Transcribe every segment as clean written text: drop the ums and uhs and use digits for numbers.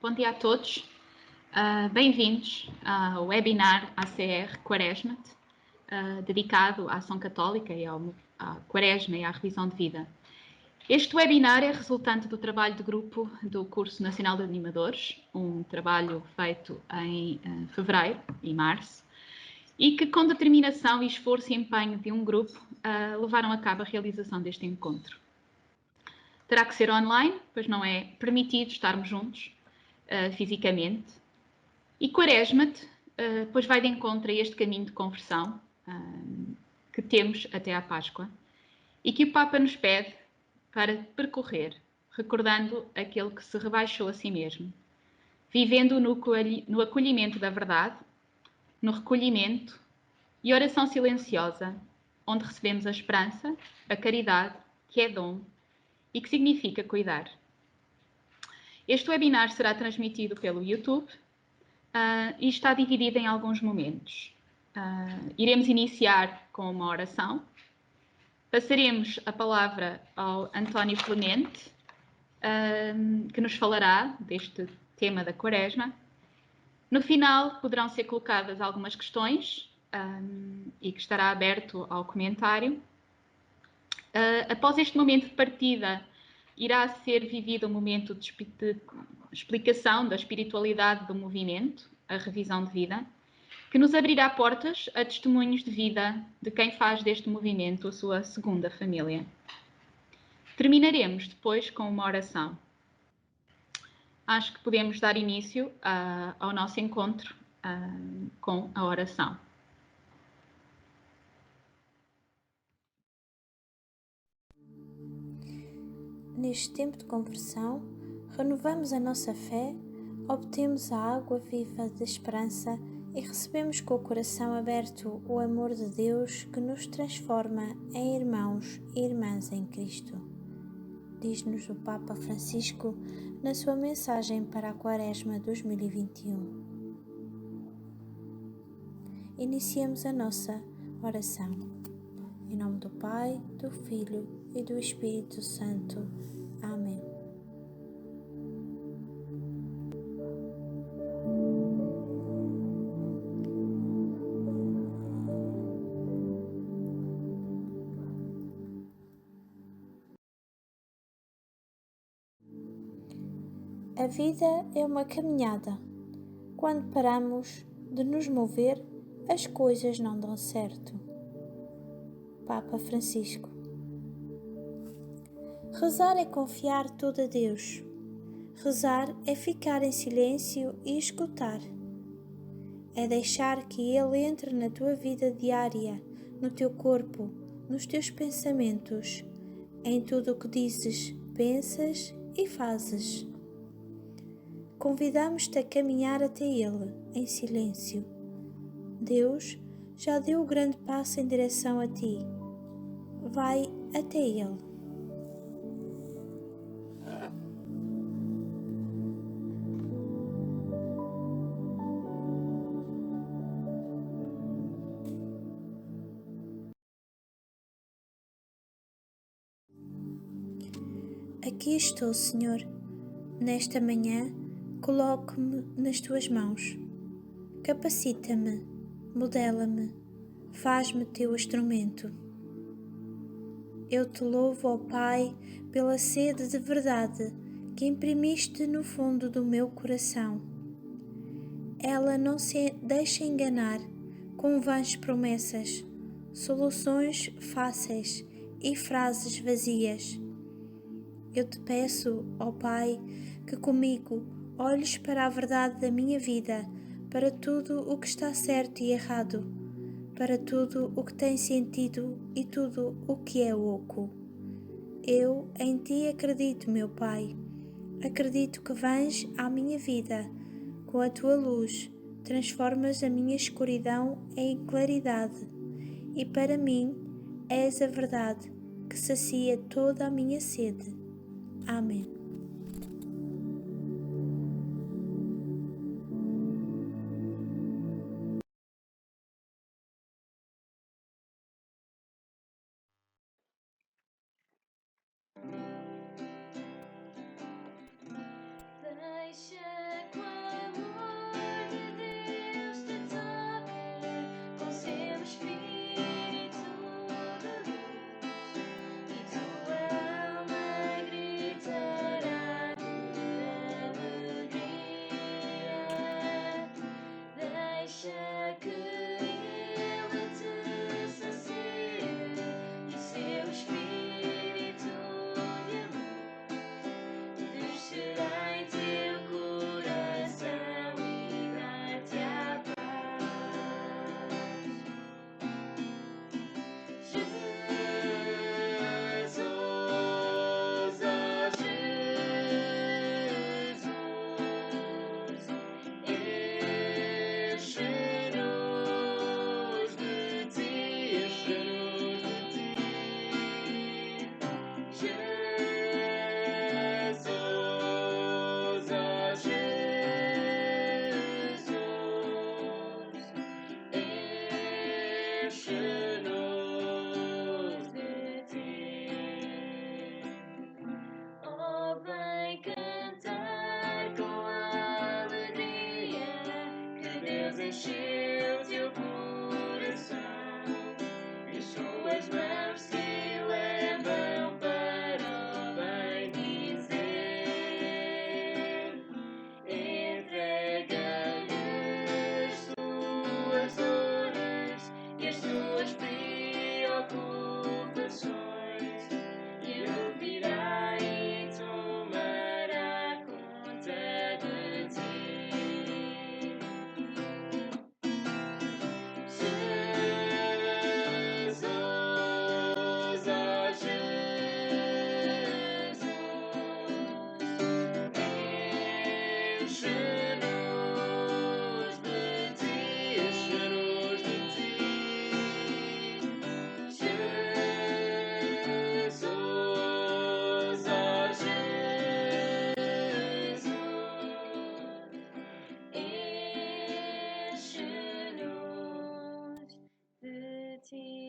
Bom dia a todos. Bem-vindos ao webinar ACR Quaresma, dedicado à ação católica e à Quaresma e à revisão de vida. Este webinar é resultante do trabalho de grupo do Curso Nacional de Animadores, um trabalho feito em fevereiro e março, e que com determinação e esforço e empenho de um grupo levaram a cabo a realização deste encontro. Terá que ser online, pois não é permitido estarmos juntos fisicamente. E Quaresma-te, pois vai de encontro a este caminho de conversão que temos até à Páscoa e que o Papa nos pede para percorrer, recordando aquele que se rebaixou a si mesmo, vivendo no acolhimento da verdade, no recolhimento e oração silenciosa, onde recebemos a esperança, a caridade, que é dom e que significa cuidar. Este webinar será transmitido pelo YouTube e está dividido em alguns momentos. Iremos iniciar com uma oração. Passaremos a palavra ao António Clemente, que nos falará deste tema da Quaresma. No final, poderão ser colocadas algumas questões e que estará aberto ao comentário. Após este momento de partida, irá ser vivido um momento de explicação da espiritualidade do movimento, a revisão de vida, que nos abrirá portas a testemunhos de vida de quem faz deste movimento a sua segunda família. Terminaremos depois com uma oração. Acho que podemos dar início ao nosso encontro com a oração. Neste tempo de conversão, renovamos a nossa fé, obtemos a água viva da esperança e recebemos com o coração aberto o amor de Deus que nos transforma em irmãos e irmãs em Cristo. Diz-nos o Papa Francisco na sua mensagem para a Quaresma 2021. Iniciemos a nossa oração. Em nome do Pai, do Filho e do Espírito Santo. Amém. A vida é uma caminhada. Quando paramos de nos mover, as coisas não dão certo. Papa Francisco. Rezar é confiar tudo a Deus. Rezar é ficar em silêncio e escutar. É deixar que Ele entre na tua vida diária, no teu corpo, nos teus pensamentos, em tudo o que dizes, pensas e fazes. Convidamos-te a caminhar até Ele, em silêncio. Deus já deu o grande passo em direção a ti. Vai até Ele. Aqui estou, Senhor. Nesta manhã, coloco-me nas tuas mãos. Capacita-me, modela-me, faz-me teu instrumento. Eu te louvo, ó Pai, pela sede de verdade que imprimiste no fundo do meu coração. Ela não se deixa enganar com vãs promessas, soluções fáceis e frases vazias. Eu te peço, ó Pai, que comigo olhes para a verdade da minha vida, para tudo o que está certo e errado, para tudo o que tem sentido e tudo o que é oco. Eu em ti acredito, meu Pai. Acredito que vens à minha vida, com a tua luz, transformas a minha escuridão em claridade, e para mim és a verdade que sacia toda a minha sede. Amém. Deixa paz encheu teu coração e as tuas mãos te levam para o bem dizer. Entrega-lhe as tuas dores e as tuas preocupações e Ele virá e tomará conta de ti. Jesus, oh Jesus, enche-nos de ti, enche-nos de ti. Jesus, oh Jesus, enche-nos de ti.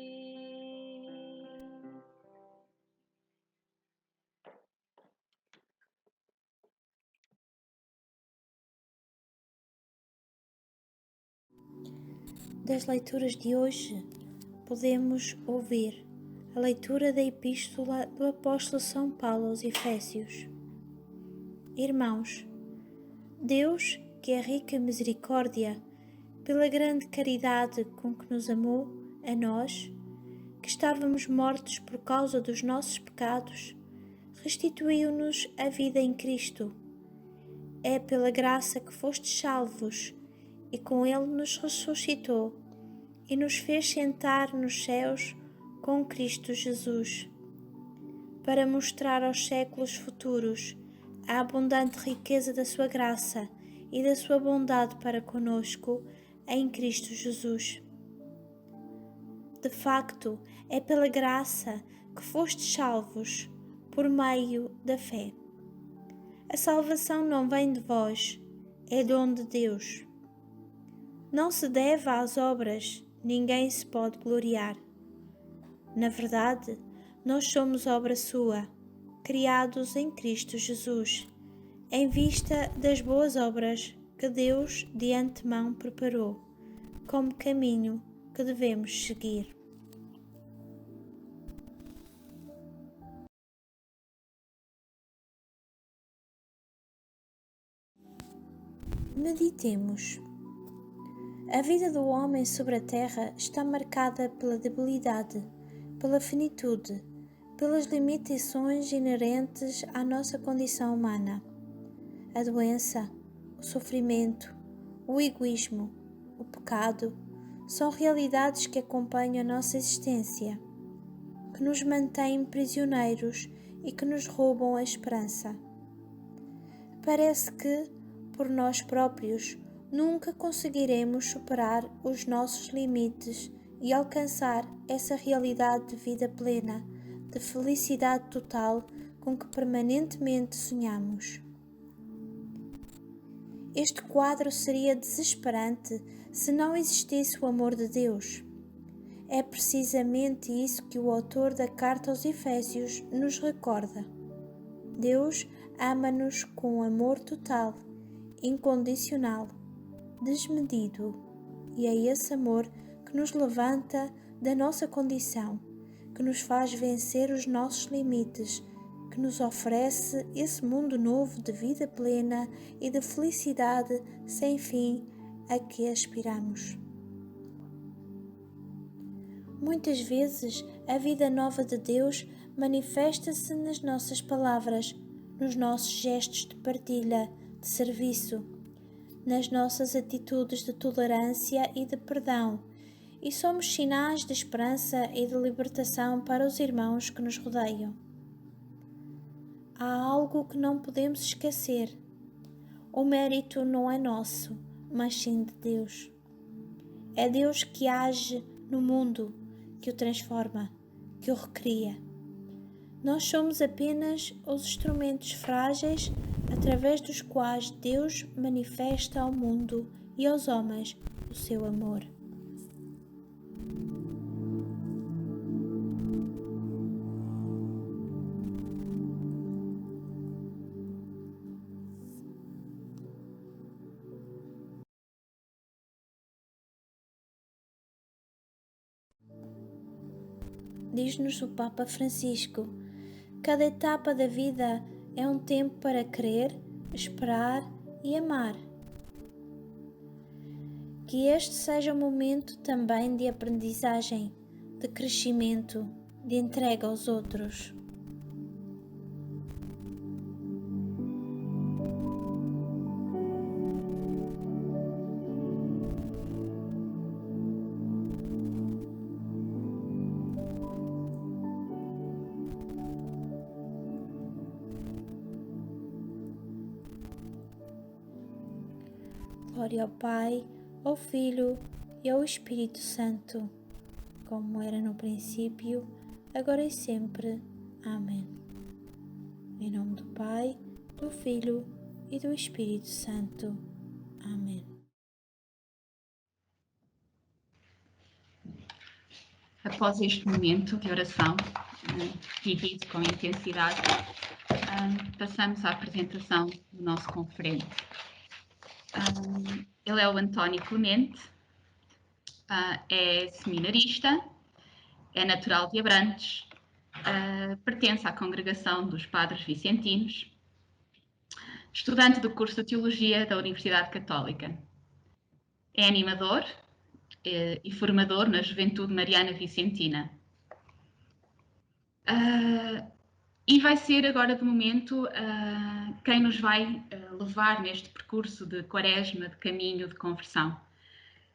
Das leituras de hoje, podemos ouvir a leitura da Epístola do Apóstolo São Paulo aos Efésios. Irmãos, Deus, que é rico em misericórdia, pela grande caridade com que nos amou, a nós, que estávamos mortos por causa dos nossos pecados, restituiu-nos a vida em Cristo. É pela graça que fostes salvos, e com Ele nos ressuscitou e nos fez sentar nos céus com Cristo Jesus, para mostrar aos séculos futuros a abundante riqueza da sua graça e da sua bondade para conosco em Cristo Jesus. De facto, é pela graça que fostes salvos, por meio da fé. A salvação não vem de vós, é dom de Deus. Não se deve às obras, ninguém se pode gloriar. Na verdade, nós somos obra sua, criados em Cristo Jesus, em vista das boas obras que Deus de antemão preparou, como caminho que devemos seguir. Meditemos. A vida do homem sobre a terra está marcada pela debilidade, pela finitude, pelas limitações inerentes à nossa condição humana. A doença, o sofrimento, o egoísmo, o pecado são realidades que acompanham a nossa existência, que nos mantêm prisioneiros e que nos roubam a esperança. Parece que, por nós próprios, nunca conseguiremos superar os nossos limites e alcançar essa realidade de vida plena, de felicidade total com que permanentemente sonhamos. Este quadro seria desesperante se não existisse o amor de Deus. É precisamente isso que o autor da carta aos Efésios nos recorda. Deus ama-nos com amor total, incondicional, desmedido, e é esse amor que nos levanta da nossa condição, que nos faz vencer os nossos limites, que nos oferece esse mundo novo de vida plena e de felicidade sem fim a que aspiramos. Muitas vezes a vida nova de Deus manifesta-se nas nossas palavras, nos nossos gestos de partilha, de serviço, nas nossas atitudes de tolerância e de perdão, e somos sinais de esperança e de libertação para os irmãos que nos rodeiam. Há algo que não podemos esquecer. O mérito não é nosso, mas sim de Deus. É Deus que age no mundo, que o transforma, que o recria. Nós somos apenas os instrumentos frágeis através dos quais Deus manifesta ao mundo e aos homens o seu amor. Diz-nos o Papa Francisco: cada etapa da vida é um tempo para crer, esperar e amar. Que este seja um momento também de aprendizagem, de crescimento, de entrega aos outros. Glória ao Pai, ao Filho e ao Espírito Santo, como era no princípio, agora e sempre. Amém. Em nome do Pai, do Filho e do Espírito Santo. Amém. Após este momento de oração, vivido com intensidade, passamos à apresentação do nosso conferente. Ele é o António Clemente, é seminarista, é natural de Abrantes, pertence à congregação dos Padres Vicentinos, estudante do curso de Teologia da Universidade Católica. É animador e formador na Juventude Mariana Vicentina. E vai ser agora, de momento, quem nos vai levar neste percurso de quaresma, de caminho, de conversão.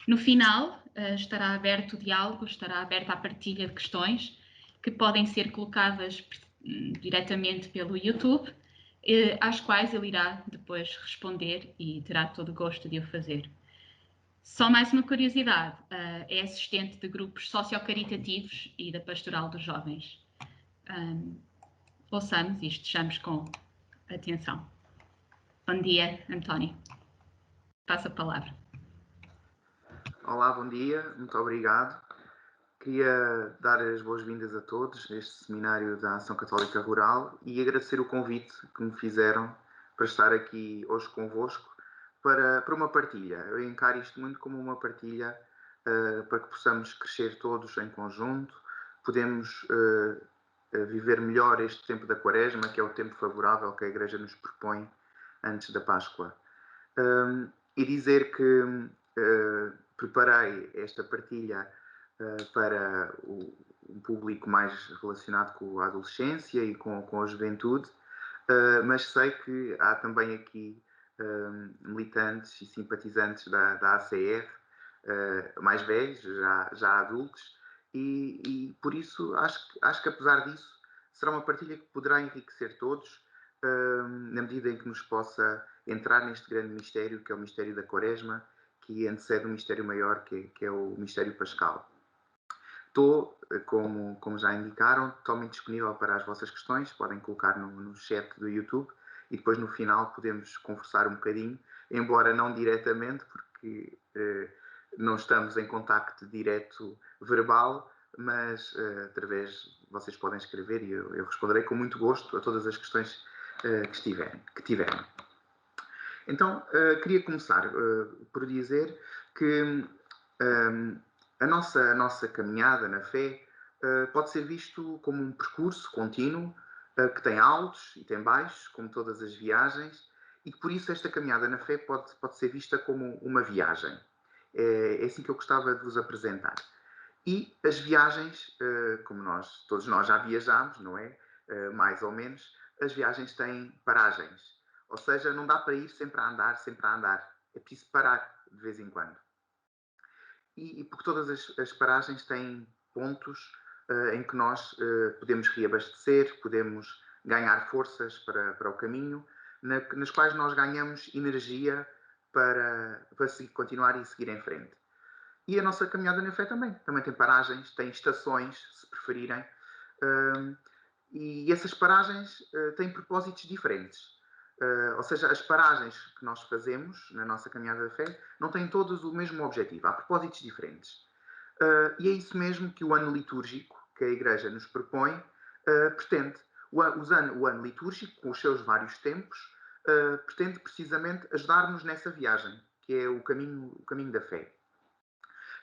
No final, estará aberto o diálogo, estará aberta a partilha de questões que podem ser colocadas diretamente pelo YouTube, às quais ele irá depois responder e terá todo o gosto de o fazer. Só mais uma curiosidade, é assistente de grupos sociocaritativos e da Pastoral dos Jovens. Ouçamos e estejamos com atenção. Bom dia, António. Passo a palavra. Olá, bom dia, muito obrigado. Queria dar as boas-vindas a todos neste seminário da Ação Católica Rural e agradecer o convite que me fizeram para estar aqui hoje convosco para uma partilha. Eu encaro isto muito como uma partilha para que possamos crescer todos em conjunto, podemos viver melhor este tempo da Quaresma, que é o tempo favorável que a Igreja nos propõe antes da Páscoa. E dizer que preparei esta partilha para um público mais relacionado com a adolescência e com a juventude, mas sei que há também aqui militantes e simpatizantes da ACR, mais velhos, já adultos, e por isso acho que apesar disso será uma partilha que poderá enriquecer todos, na medida em que nos possa entrar neste grande mistério, que é o mistério da Quaresma, que antecede um mistério maior, que é o mistério pascal. Estou, como já indicaram, totalmente disponível para as vossas questões, podem colocar no chat do YouTube e depois no final podemos conversar um bocadinho, embora não diretamente, porque não estamos em contacto direto verbal, mas através, vocês podem escrever e eu responderei com muito gosto a todas as questões que tiverem. Então, queria começar por dizer que a nossa caminhada na fé pode ser visto como um percurso contínuo que tem altos e tem baixos, como todas as viagens, e que por isso esta caminhada na fé pode ser vista como uma viagem. É assim que eu gostava de vos apresentar. E as viagens, como todos nós já viajámos, não é? Mais ou menos, as viagens têm paragens. Ou seja, não dá para ir sempre a andar, sempre a andar. É preciso parar de vez em quando. E porque todas as paragens têm pontos em que nós podemos reabastecer, podemos ganhar forças para o caminho, nas quais nós ganhamos energia para continuar e seguir em frente. E a nossa caminhada na fé também tem paragens, tem estações, se preferirem, e essas paragens têm propósitos diferentes. Ou seja, as paragens que nós fazemos na nossa caminhada da fé não têm todas o mesmo objetivo, há propósitos diferentes. E é isso mesmo que o ano litúrgico que a Igreja nos propõe pretende. O ano litúrgico, com os seus vários tempos, pretende precisamente ajudar-nos nessa viagem, que é o caminho da fé.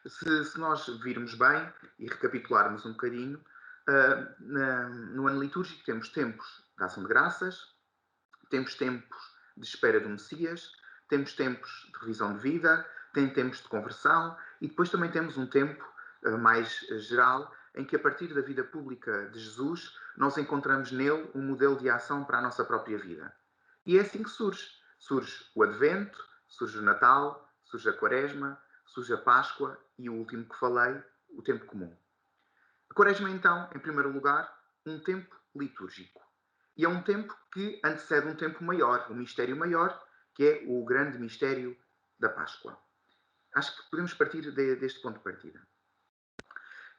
Se nós virmos bem e recapitularmos um bocadinho, No ano litúrgico temos tempos de ação de graças, temos tempos de espera do Messias, temos tempos de revisão de vida, tem tempos de conversão e depois também temos um tempo mais geral em que a partir da vida pública de Jesus nós encontramos nele um modelo de ação para a nossa própria vida. E é assim que surge. Surge o Advento, surge o Natal, surge a Quaresma, surge a Páscoa e o último que falei, o tempo comum. A Quaresma, então, em primeiro lugar, um tempo litúrgico. E é um tempo que antecede um tempo maior, um mistério maior, que é o grande mistério da Páscoa. Acho que podemos partir deste ponto de partida.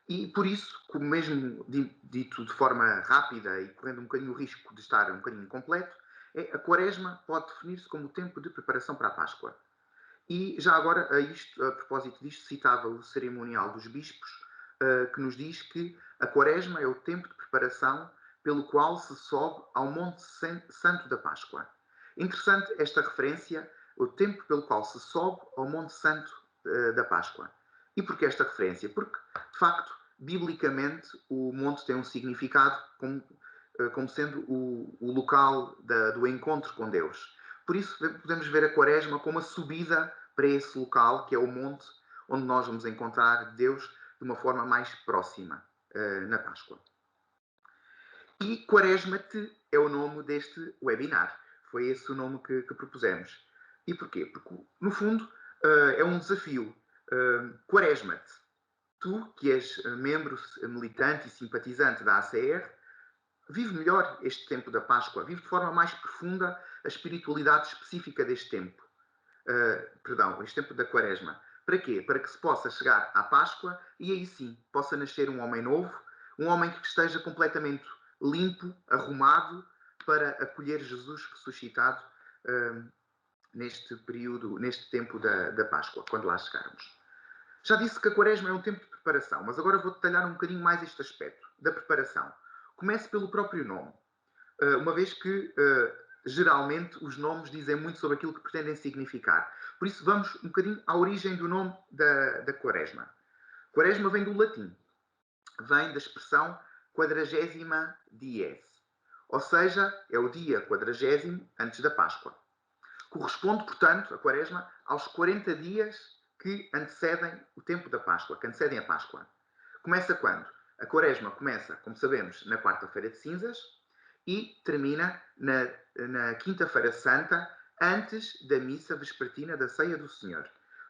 E por isso, como mesmo dito de forma rápida e correndo um bocadinho o risco de estar um bocadinho incompleto, a Quaresma pode definir-se como o tempo de preparação para a Páscoa. E já agora, a propósito disto, citava o cerimonial dos bispos, que nos diz que a Quaresma é o tempo de preparação pelo qual se sobe ao Monte Santo da Páscoa. Interessante esta referência, o tempo pelo qual se sobe ao Monte Santo da Páscoa. E porquê esta referência? Porque, de facto, biblicamente, o monte tem um significado como sendo o local do encontro com Deus. Por isso, podemos ver a Quaresma como a subida para esse local, que é o monte, onde nós vamos encontrar Deus de uma forma mais próxima, na Páscoa. E Quaresma-te é o nome deste webinar. Foi esse o nome que propusemos. E porquê? Porque, no fundo, é um desafio. Quaresma-te. Tu, que és membro, militante e simpatizante da ACR, vive melhor este tempo da Páscoa. Vive de forma mais profunda a espiritualidade específica deste tempo. Este tempo da Quaresma. Para quê? Para que se possa chegar à Páscoa e aí sim possa nascer um homem novo, um homem que esteja completamente limpo, arrumado, para acolher Jesus ressuscitado neste período, neste tempo da Páscoa, quando lá chegarmos. Já disse que a Quaresma é um tempo de preparação, mas agora vou detalhar um bocadinho mais este aspecto da preparação. Comece pelo próprio nome, uma vez que geralmente os nomes dizem muito sobre aquilo que pretendem significar. Por isso vamos um bocadinho à origem do nome da Quaresma. Quaresma vem do latim, vem da expressão quadragésima dies, ou seja, é o dia 40º antes da Páscoa. Corresponde, portanto, a Quaresma aos 40 dias que antecedem o tempo da Páscoa, que antecedem a Páscoa. Começa quando? A Quaresma começa, como sabemos, na quarta-feira de cinzas e termina na quinta-feira santa, antes da missa vespertina da Ceia do Senhor.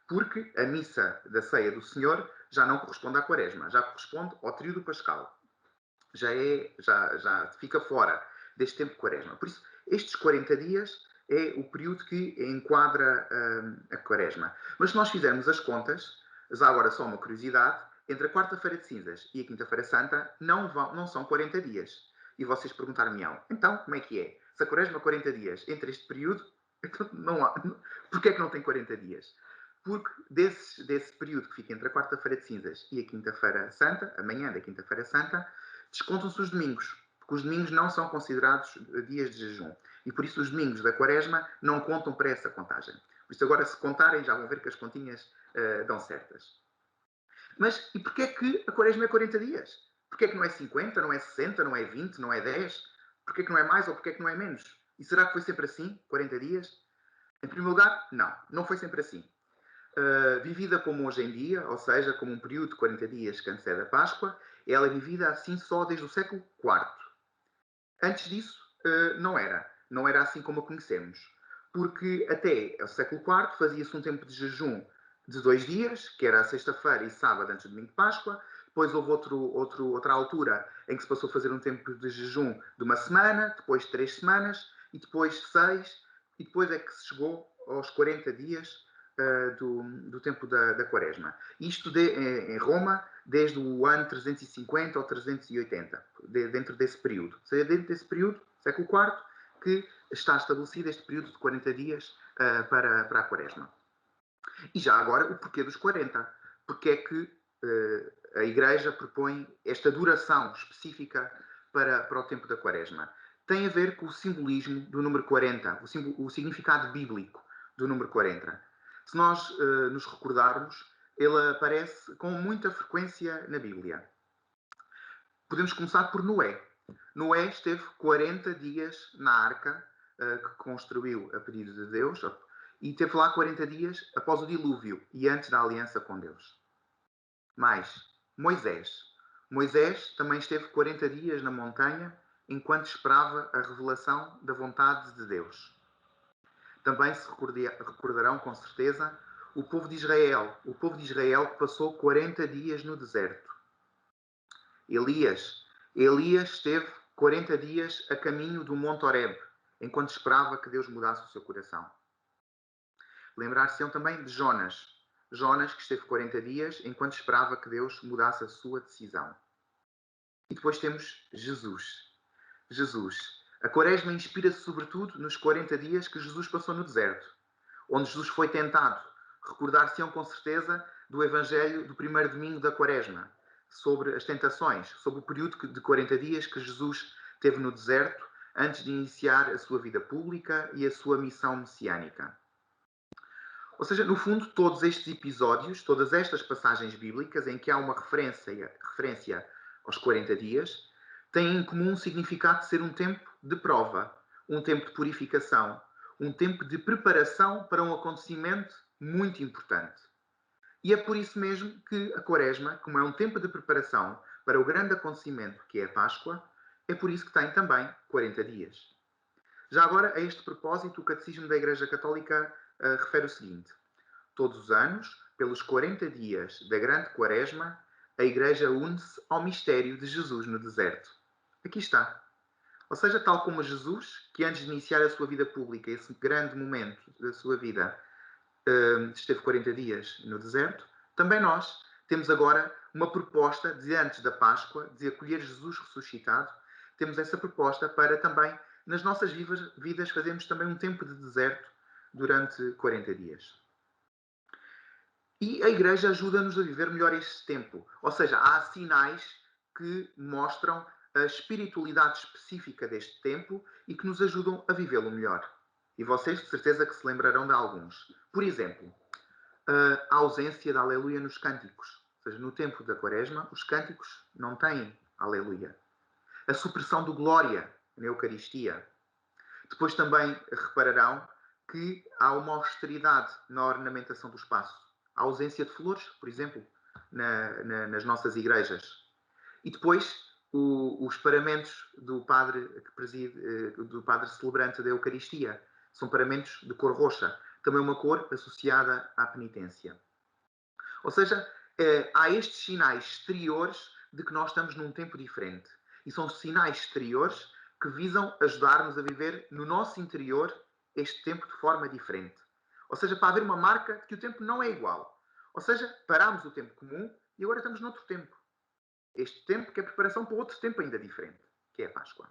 Porque a missa da Ceia do Senhor já não corresponde à Quaresma, já corresponde ao tríodo pascal. Já fica fora deste tempo de Quaresma. Por isso, estes 40 dias é o período que enquadra a Quaresma. Mas se nós fizermos as contas, já agora só uma curiosidade, entre a quarta-feira de cinzas e a quinta-feira santa não são 40 dias. E vocês perguntar-me-ão, então como é que é? Se a Quaresma é 40 dias entre este período, então porquê é que não tem 40 dias? Porque desse período que fica entre a quarta-feira de cinzas e a quinta-feira santa, a manhã da quinta-feira santa, descontam-se os domingos, porque os domingos não são considerados dias de jejum. E por isso os domingos da Quaresma não contam para essa contagem. Por isso agora, se contarem, já vão ver que as continhas dão certas. Mas e porquê é que a Quaresma é 40 dias? Porquê é que não é 50, não é 60, não é 20, não é 10? Porquê é que não é mais ou porquê é que não é menos? E será que foi sempre assim, 40 dias? Em primeiro lugar, não foi sempre assim. Vivida como hoje em dia, ou seja, como um período de 40 dias que antecede a Páscoa, ela é vivida assim só desde o século IV. Antes disso, não era. Não era assim como a conhecemos. Porque até o século IV fazia-se um tempo de jejum de 2 dias, que era a sexta-feira e sábado antes do domingo de Páscoa. Depois houve outra altura em que se passou a fazer um tempo de jejum de 1 semana, depois 3 semanas, e depois 6, e depois é que se chegou aos 40 dias do tempo da Quaresma. Isto em Roma desde o ano 350 ou 380, dentro desse período. Ou seja, dentro desse período, século IV, que está estabelecido este período de 40 dias para a Quaresma. E já agora, o porquê dos 40? Porque é que a Igreja propõe esta duração específica para o tempo da Quaresma? Tem a ver com o simbolismo do número 40, o significado bíblico do número 40. Se nós nos recordarmos, ele aparece com muita frequência na Bíblia. Podemos começar por Noé. Noé esteve 40 dias na arca que construiu a pedido de Deus e esteve lá 40 dias após o dilúvio e antes da aliança com Deus. Mais, Moisés. Moisés também esteve 40 dias na montanha enquanto esperava a revelação da vontade de Deus. Também se recordarão com certeza o povo de Israel que passou 40 dias no deserto. Elias esteve 40 dias a caminho do Monte Horebe, enquanto esperava que Deus mudasse o seu coração. Lembrar-se-ão também de Jonas, que esteve 40 dias enquanto esperava que Deus mudasse a sua decisão. E depois temos Jesus. A Quaresma inspira-se sobretudo nos 40 dias que Jesus passou no deserto, onde Jesus foi tentado. Recordar-se-ão com certeza do Evangelho do primeiro domingo da Quaresma, sobre as tentações, sobre o período de 40 dias que Jesus teve no deserto antes de iniciar a sua vida pública e a sua missão messiânica. Ou seja, no fundo, todos estes episódios, todas estas passagens bíblicas em que há uma referência aos 40 dias, têm em comum o significado de ser um tempo de prova, um tempo de purificação, um tempo de preparação para um acontecimento muito importante. E é por isso mesmo que a Quaresma, como é um tempo de preparação para o grande acontecimento que é a Páscoa, é por isso que tem também 40 dias. Já agora, a este propósito, o Catecismo da Igreja Católica refere o seguinte: todos os anos, pelos 40 dias da grande Quaresma, a Igreja une-se ao mistério de Jesus no deserto. Aqui está. Ou seja, tal como Jesus, que antes de iniciar a sua vida pública, esse grande momento da sua vida, esteve 40 dias no deserto, também nós temos agora uma proposta de antes da Páscoa, de acolher Jesus ressuscitado, temos essa proposta para também, nas nossas vidas, fazermos também um tempo de deserto durante 40 dias. E a Igreja ajuda-nos a viver melhor este tempo. Ou seja, há sinais que mostram a espiritualidade específica deste tempo e que nos ajudam a vivê-lo melhor. E vocês de certeza que se lembrarão de alguns. Por exemplo, a ausência da aleluia nos cânticos. Ou seja, no tempo da Quaresma, os cânticos não têm aleluia. A supressão do glória na Eucaristia. Depois também repararão que há uma austeridade na ornamentação do espaço. A ausência de flores, por exemplo, nas nossas igrejas. E depois os paramentos do padre que preside, do padre celebrante da Eucaristia. São paramentos de cor roxa, também uma cor associada à penitência. Ou seja, há estes sinais exteriores de que nós estamos num tempo diferente. E são sinais exteriores que visam ajudar-nos a viver no nosso interior este tempo de forma diferente. Ou seja, para haver uma marca de que o tempo não é igual. Ou seja, parámos o tempo comum e agora estamos noutro tempo. Este tempo que é preparação para outro tempo ainda diferente, que é a Páscoa.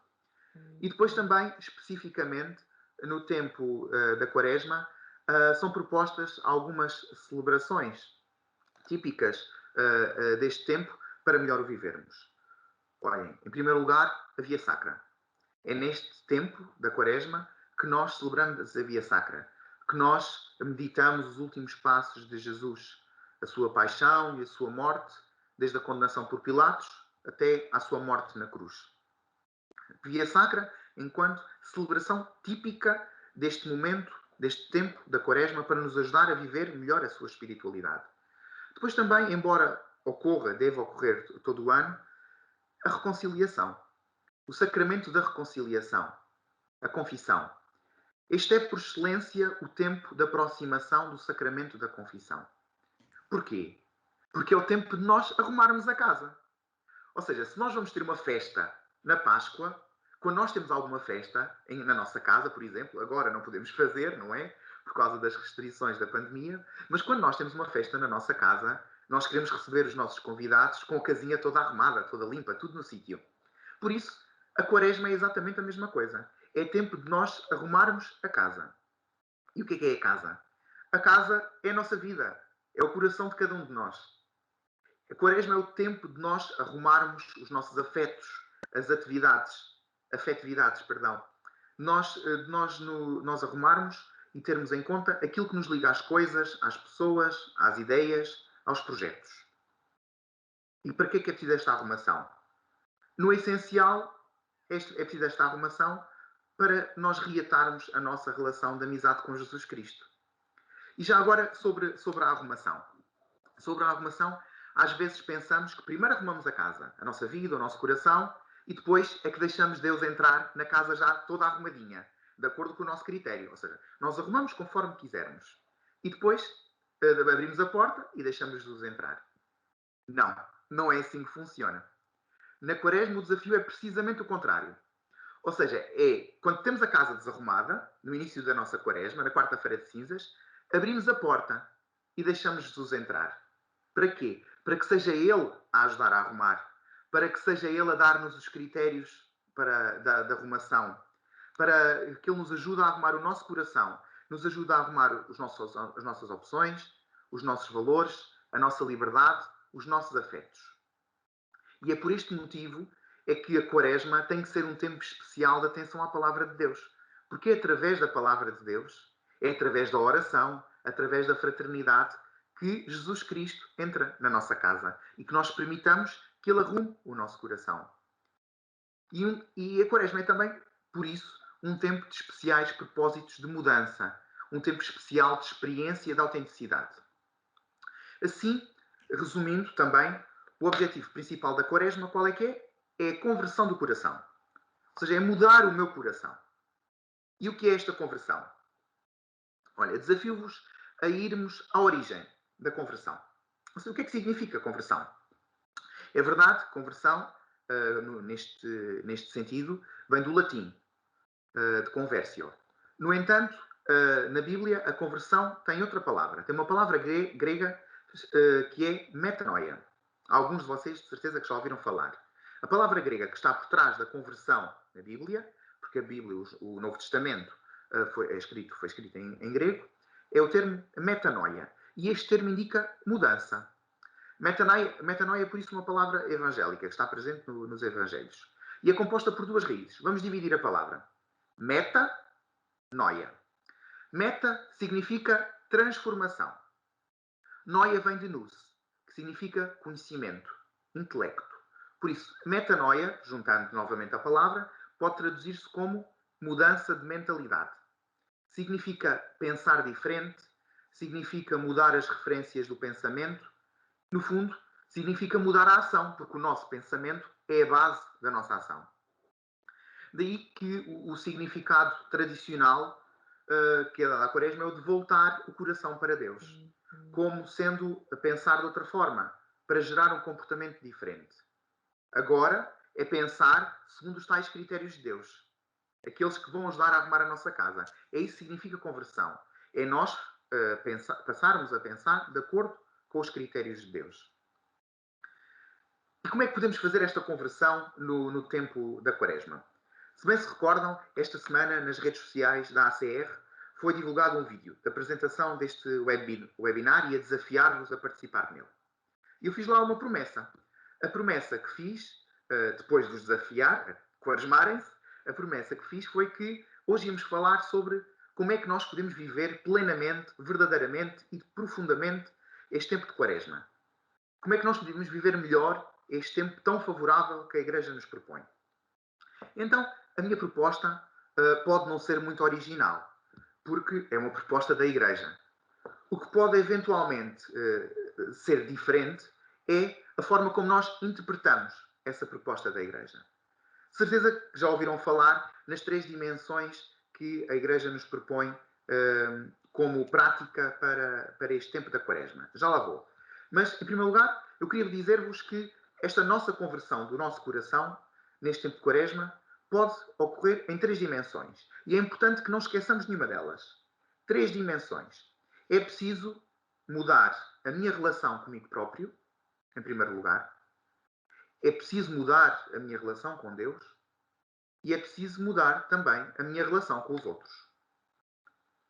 E depois também, especificamente, no tempo da Quaresma, são propostas algumas celebrações típicas deste tempo para melhor o vivermos. Olhem, em primeiro lugar, a Via Sacra. É neste tempo da Quaresma que nós celebramos a Via Sacra, que nós meditamos os últimos passos de Jesus, a sua paixão e a sua morte, desde a condenação por Pilatos até à sua morte na cruz. Via Sacra enquanto celebração típica deste momento, deste tempo da Quaresma, para nos ajudar a viver melhor a sua espiritualidade. Depois também, embora deva ocorrer todo o ano, a reconciliação. O sacramento da reconciliação. A confissão. Este é, por excelência, o tempo da aproximação do sacramento da confissão. Porquê? Porque é o tempo de nós arrumarmos a casa. Ou seja, se nós vamos ter uma festa na Páscoa, quando nós temos alguma festa na nossa casa, por exemplo, agora não podemos fazer, não é? Por causa das restrições da pandemia, mas quando nós temos uma festa na nossa casa, nós queremos receber os nossos convidados com a casinha toda arrumada, toda limpa, tudo no sítio. Por isso, a Quaresma é exatamente a mesma coisa. É tempo de nós arrumarmos a casa. E o que é a casa? A casa é a nossa vida. É o coração de cada um de nós. A Quaresma é o tempo de nós arrumarmos os nossos afetos, as afetividades. Nós arrumarmos e termos em conta aquilo que nos liga às coisas, às pessoas, às ideias, aos projetos. E para que é preciso esta arrumação? No essencial, é preciso esta arrumação para nós reatarmos a nossa relação de amizade com Jesus Cristo. E já agora sobre a arrumação. Sobre a arrumação, às vezes pensamos que primeiro arrumamos a casa, a nossa vida, o nosso coração, e depois é que deixamos Deus entrar na casa já toda arrumadinha, de acordo com o nosso critério. Ou seja, nós arrumamos conforme quisermos. E depois abrimos a porta e deixamos Jesus entrar. Não é assim que funciona. Na Quaresma o desafio é precisamente o contrário. Ou seja, quando temos a casa desarrumada, no início da nossa Quaresma, na quarta-feira de cinzas, abrimos a porta e deixamos Jesus entrar. Para quê? Para que seja Ele a ajudar a arrumar. Para que seja Ele a dar-nos os critérios da arrumação. Para que Ele nos ajude a arrumar o nosso coração. Nos ajude a arrumar as nossas opções, os nossos valores, a nossa liberdade, os nossos afetos. E é por este motivo é que a Quaresma tem que ser um tempo especial de atenção à Palavra de Deus. Porque é através da Palavra de Deus, é através da oração, através da fraternidade, que Jesus Cristo entra na nossa casa e que nós permitamos que Ele arrume o nosso coração. E a Quaresma é também, por isso, um tempo de especiais propósitos de mudança, um tempo especial de experiência e de autenticidade. Assim, resumindo também, o objetivo principal da Quaresma, qual é que é? É a conversão do coração. Ou seja, é mudar o meu coração. E o que é esta conversão? Olha, desafio-vos a irmos à origem da conversão. Ou seja, o que é que significa conversão? É verdade, conversão, neste sentido, vem do latim, de conversio. No entanto, na Bíblia, a conversão tem outra palavra. Tem uma palavra grega que é metanoia. Alguns de vocês, de certeza, que já ouviram falar. A palavra grega que está por trás da conversão na Bíblia, porque a Bíblia, o Novo Testamento, foi escrito em grego, é o termo metanoia. E este termo indica mudança. Metanoia é, por isso, uma palavra evangélica, que está presente nos Evangelhos. E é composta por duas raízes. Vamos dividir a palavra. Meta-noia. Meta significa transformação. Noia vem de nous, que significa conhecimento, intelecto. Por isso, metanoia, juntando novamente a palavra, pode traduzir-se como mudança de mentalidade. Significa pensar diferente, significa mudar as referências do pensamento. No fundo, significa mudar a ação, porque o nosso pensamento é a base da nossa ação. Daí que o significado tradicional que é dado à Quaresma é o de voltar o coração para Deus, como sendo a pensar de outra forma, para gerar um comportamento diferente. Agora é pensar segundo os tais critérios de Deus, aqueles que vão ajudar a arrumar a nossa casa. É isso que significa conversão. É nós passarmos a pensar de acordo com os critérios de Deus. E como é que podemos fazer esta conversão no tempo da Quaresma? Se bem se recordam, esta semana nas redes sociais da ACR foi divulgado um vídeo da apresentação deste webinar e a desafiar-vos a participar nele. E eu fiz lá uma promessa. A promessa que fiz, depois de vos desafiar, a quaresmarem-se, a promessa que fiz foi que hoje íamos falar sobre como é que nós podemos viver plenamente, verdadeiramente e profundamente este tempo de Quaresma. Como é que nós podemos viver melhor este tempo tão favorável que a Igreja nos propõe. Então, a minha proposta pode não ser muito original, porque é uma proposta da Igreja. O que pode eventualmente ser diferente é a forma como nós interpretamos essa proposta da Igreja. Certeza que já ouviram falar nas 3 dimensões que a Igreja nos propõe como prática para este tempo da Quaresma. Já lá vou. Mas, em primeiro lugar, eu queria dizer-vos que esta nossa conversão do nosso coração, neste tempo de Quaresma, pode ocorrer em 3 dimensões. E é importante que não esqueçamos nenhuma delas. 3 dimensões. É preciso mudar a minha relação comigo próprio, em primeiro lugar. É preciso mudar a minha relação com Deus. E é preciso mudar também a minha relação com os outros.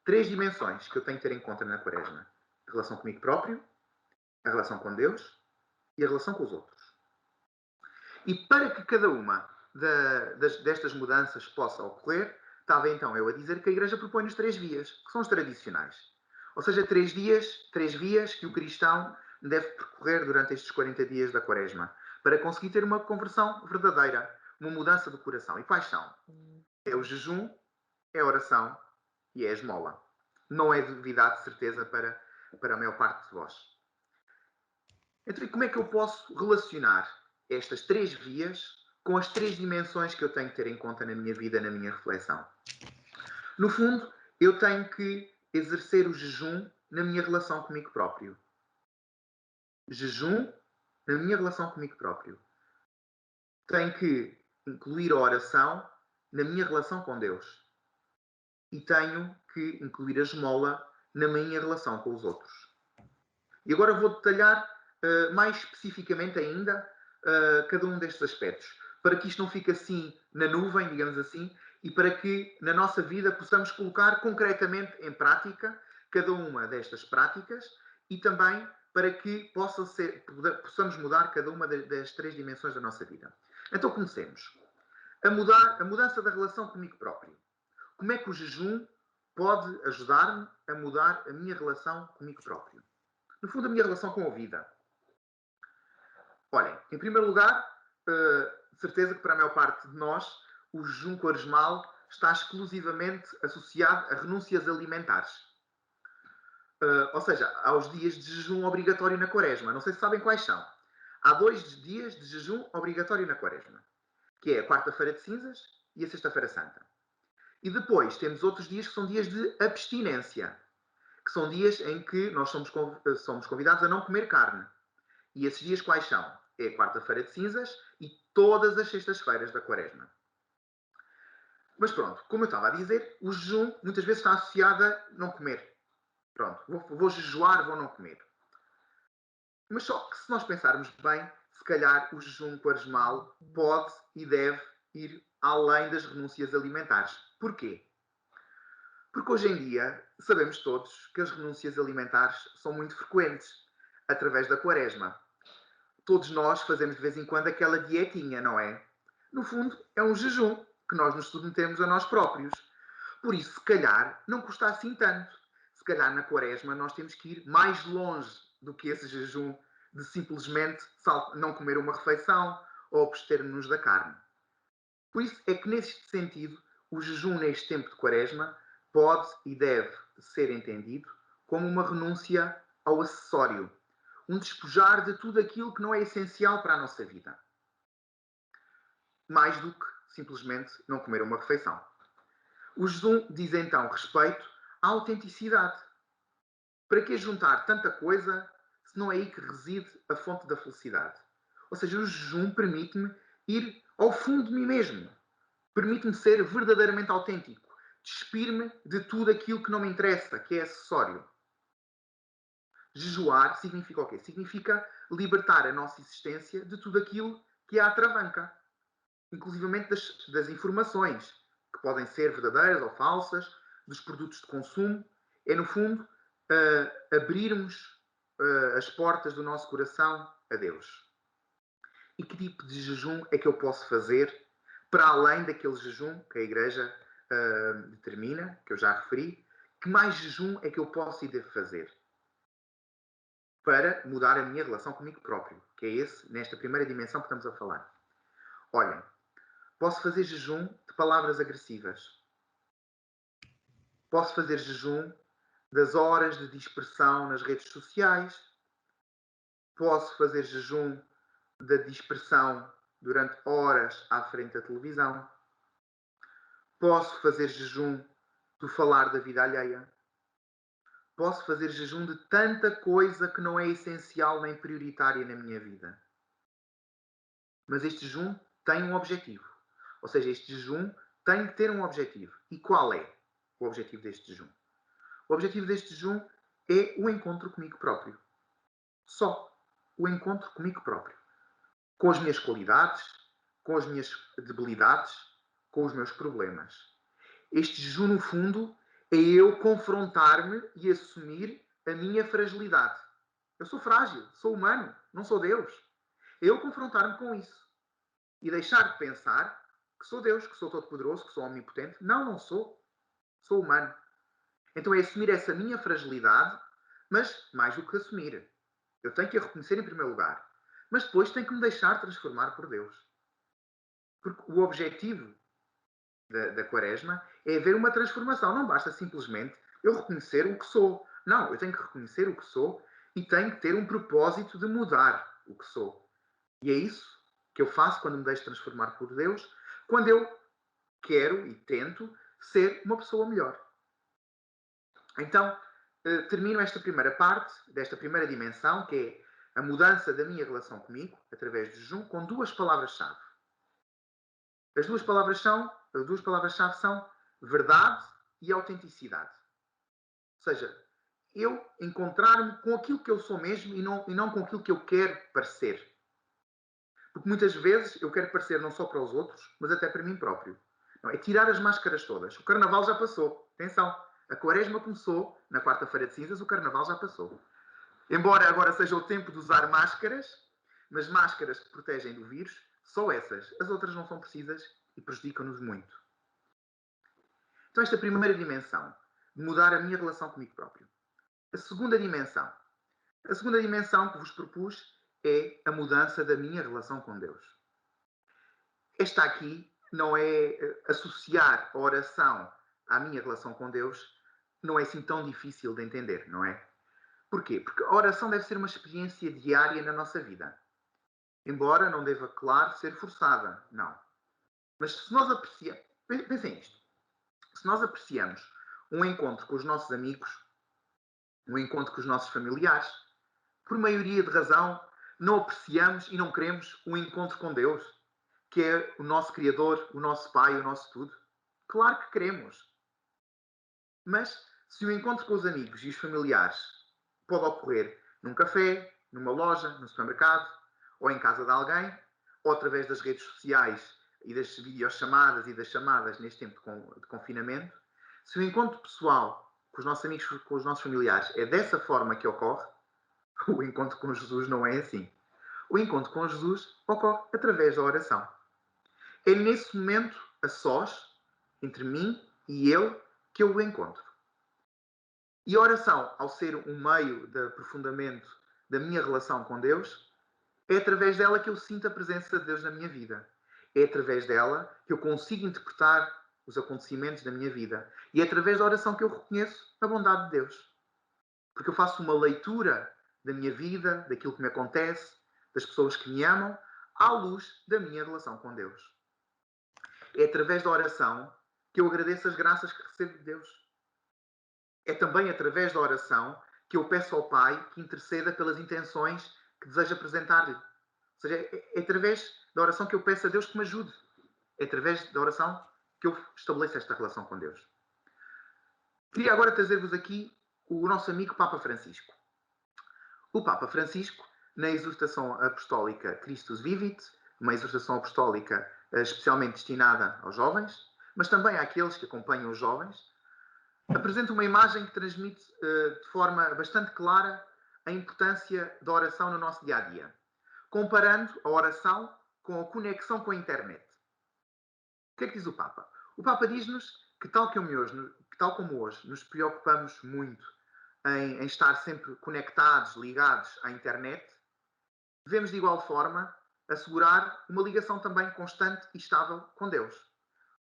3 dimensões que eu tenho que ter em conta na Quaresma. A relação comigo próprio, a relação com Deus e a relação com os outros. E para que cada uma destas mudanças possa ocorrer, estava então eu a dizer que a Igreja propõe-nos 3 vias, que são os tradicionais. Ou seja, 3 vias que o cristão deve percorrer durante estes 40 dias da Quaresma. para conseguir ter uma conversão verdadeira, uma mudança do coração. E quais são? É o jejum, é a oração e é a esmola. Não é novidade, de certeza, para a maior parte de vós. Então, e como é que eu posso relacionar estas 3 vias com as 3 dimensões que eu tenho que ter em conta na minha vida, na minha reflexão? No fundo, eu tenho que exercer o jejum na minha relação comigo próprio. Jejum na minha relação comigo próprio. Tenho que incluir a oração na minha relação com Deus. E tenho que incluir a esmola na minha relação com os outros. E agora vou detalhar mais especificamente ainda cada um destes aspectos, para que isto não fique assim na nuvem, digamos assim, e para que na nossa vida possamos colocar concretamente em prática cada uma destas práticas e também para que possamos mudar cada uma das 3 dimensões da nossa vida. Então comecemos. A mudança da relação comigo próprio. Como é que o jejum pode ajudar-me a mudar a minha relação comigo próprio? No fundo, a minha relação com a vida. Olhem, em primeiro lugar, de certeza que para a maior parte de nós, o jejum quaresmal está exclusivamente associado a renúncias alimentares. Ou seja, aos dias de jejum obrigatório na quaresma. Não sei se sabem quais são. Há 2 dias de jejum obrigatório na quaresma, que é a quarta-feira de cinzas e a sexta-feira santa. E depois temos outros dias que são dias de abstinência, que são dias em que nós somos convidados a não comer carne. E esses dias quais são? É a quarta-feira de cinzas e todas as sextas-feiras da quaresma. Mas pronto, como eu estava a dizer, o jejum muitas vezes está associado a não comer. Pronto, vou jejuar, vou não comer. Mas só que se nós pensarmos bem, se calhar o jejum quaresmal pode e deve ir além das renúncias alimentares. Porquê? Porque hoje em dia sabemos todos que as renúncias alimentares são muito frequentes através da quaresma. Todos nós fazemos de vez em quando aquela dietinha, não é? No fundo, é um jejum que nós nos submetemos a nós próprios. Por isso, se calhar, não custa assim tanto. Se calhar na quaresma nós temos que ir mais longe do que esse jejum de simplesmente não comer uma refeição ou abster-nos da carne. Por isso é que, neste sentido, o jejum neste tempo de quaresma pode e deve ser entendido como uma renúncia ao acessório, um despojar de tudo aquilo que não é essencial para a nossa vida. Mais do que simplesmente não comer uma refeição. O jejum diz então respeito à autenticidade. Para que juntar tanta coisa se não é aí que reside a fonte da felicidade? Ou seja, o jejum permite-me ir ao fundo de mim mesmo. Permite-me ser verdadeiramente autêntico. Despir-me de tudo aquilo que não me interessa, que é acessório. Jejuar significa o quê? Significa libertar a nossa existência de tudo aquilo que é a atravanca. Inclusivamente das informações, que podem ser verdadeiras ou falsas, dos produtos de consumo. É, no fundo, abrirmos as portas do nosso coração a Deus. E que tipo de jejum é que eu posso fazer para além daquele jejum que a Igreja determina, que eu já referi? Que mais jejum é que eu posso e devo fazer para mudar a minha relação comigo próprio? Que é nesta primeira dimensão que estamos a falar. Olhem, posso fazer jejum de palavras agressivas. Posso fazer jejum das horas de dispersão nas redes sociais. Posso fazer jejum da dispersão durante horas à frente da televisão. Posso fazer jejum do falar da vida alheia. Posso fazer jejum de tanta coisa que não é essencial nem prioritária na minha vida. Mas este jejum tem um objetivo. Ou seja, este jejum tem que ter um objetivo. E qual é o objetivo deste jejum? O objetivo deste jejum é o encontro comigo próprio. Só o encontro comigo próprio. Com as minhas qualidades, com as minhas debilidades, com os meus problemas. Este jejum, no fundo, é eu confrontar-me e assumir a minha fragilidade. Eu sou frágil, sou humano, não sou Deus. É eu confrontar-me com isso. E deixar de pensar que sou Deus, que sou todo-poderoso, que sou omnipotente. Não, não sou. Sou humano. Então é assumir essa minha fragilidade, mas mais do que assumir. Eu tenho que a reconhecer em primeiro lugar. mas depois tenho que me deixar transformar por Deus. Porque o objetivo da quaresma é haver uma transformação. Não basta simplesmente eu reconhecer o que sou. Não, eu tenho que reconhecer o que sou e tenho que ter um propósito de mudar o que sou. E é isso que eu faço quando me deixo transformar por Deus, quando eu quero e tento ser uma pessoa melhor. Então, termino esta primeira parte, desta primeira dimensão, que é a mudança da minha relação comigo, através do jejum, com duas palavras-chave. As duas palavras-chave são verdade e autenticidade. Ou seja, eu encontrar-me com aquilo que eu sou mesmo e não com aquilo que eu quero parecer. Porque muitas vezes eu quero parecer não só para os outros, mas até para mim próprio. Não, é tirar as máscaras todas. O carnaval já passou. Atenção, a quaresma começou na quarta-feira de cinzas, o carnaval já passou. Embora agora seja o tempo de usar máscaras, mas máscaras que protegem do vírus, só essas. As outras não são precisas e prejudicam-nos muito. Então esta primeira dimensão, de mudar a minha relação comigo próprio. A segunda dimensão que vos propus é a mudança da minha relação com Deus. Esta aqui não é associar a oração à minha relação com Deus, não é assim tão difícil de entender, não é? Porquê? Porque a oração deve ser uma experiência diária na nossa vida. Embora não deva, claro, ser forçada, não. Mas se nós apreciamos, pensem nisto, se nós apreciamos um encontro com os nossos amigos, um encontro com os nossos familiares, por maioria de razão, não apreciamos e não queremos um encontro com Deus, que é o nosso Criador, o nosso Pai, o nosso tudo. Claro que queremos. Mas se o encontro com os amigos e os familiares pode ocorrer num café, numa loja, no supermercado, ou em casa de alguém, ou através das redes sociais e das videochamadas e das chamadas neste tempo de confinamento, se o encontro pessoal com os nossos amigos, com os nossos familiares é dessa forma que ocorre, o encontro com Jesus não é assim. O encontro com Jesus ocorre através da oração. É nesse momento, a sós, entre mim e Ele, que eu o encontro. E a oração, ao ser um meio de aprofundamento da minha relação com Deus, é através dela que eu sinto a presença de Deus na minha vida. É através dela que eu consigo interpretar os acontecimentos da minha vida. E é através da oração que eu reconheço a bondade de Deus. Porque eu faço uma leitura da minha vida, daquilo que me acontece, das pessoas que me amam, à luz da minha relação com Deus. É através da oração que eu agradeço as graças que recebo de Deus. É também através da oração que eu peço ao Pai que interceda pelas intenções que desejo apresentar-lhe. Ou seja, é através da oração que eu peço a Deus que me ajude. É através da oração que eu estabeleço esta relação com Deus. Queria agora trazer-vos aqui o nosso amigo Papa Francisco. O Papa Francisco, na exortação apostólica Christus Vivit, uma exortação apostólica especialmente destinada aos jovens, mas também àqueles que acompanham os jovens, apresenta uma imagem que transmite de forma bastante clara a importância da oração no nosso dia-a-dia, comparando a oração com a conexão com a internet. O que é que diz o Papa? O Papa diz-nos que tal como hoje nos preocupamos muito em estar sempre conectados, ligados à internet, devemos de igual forma assegurar uma ligação também constante e estável com Deus.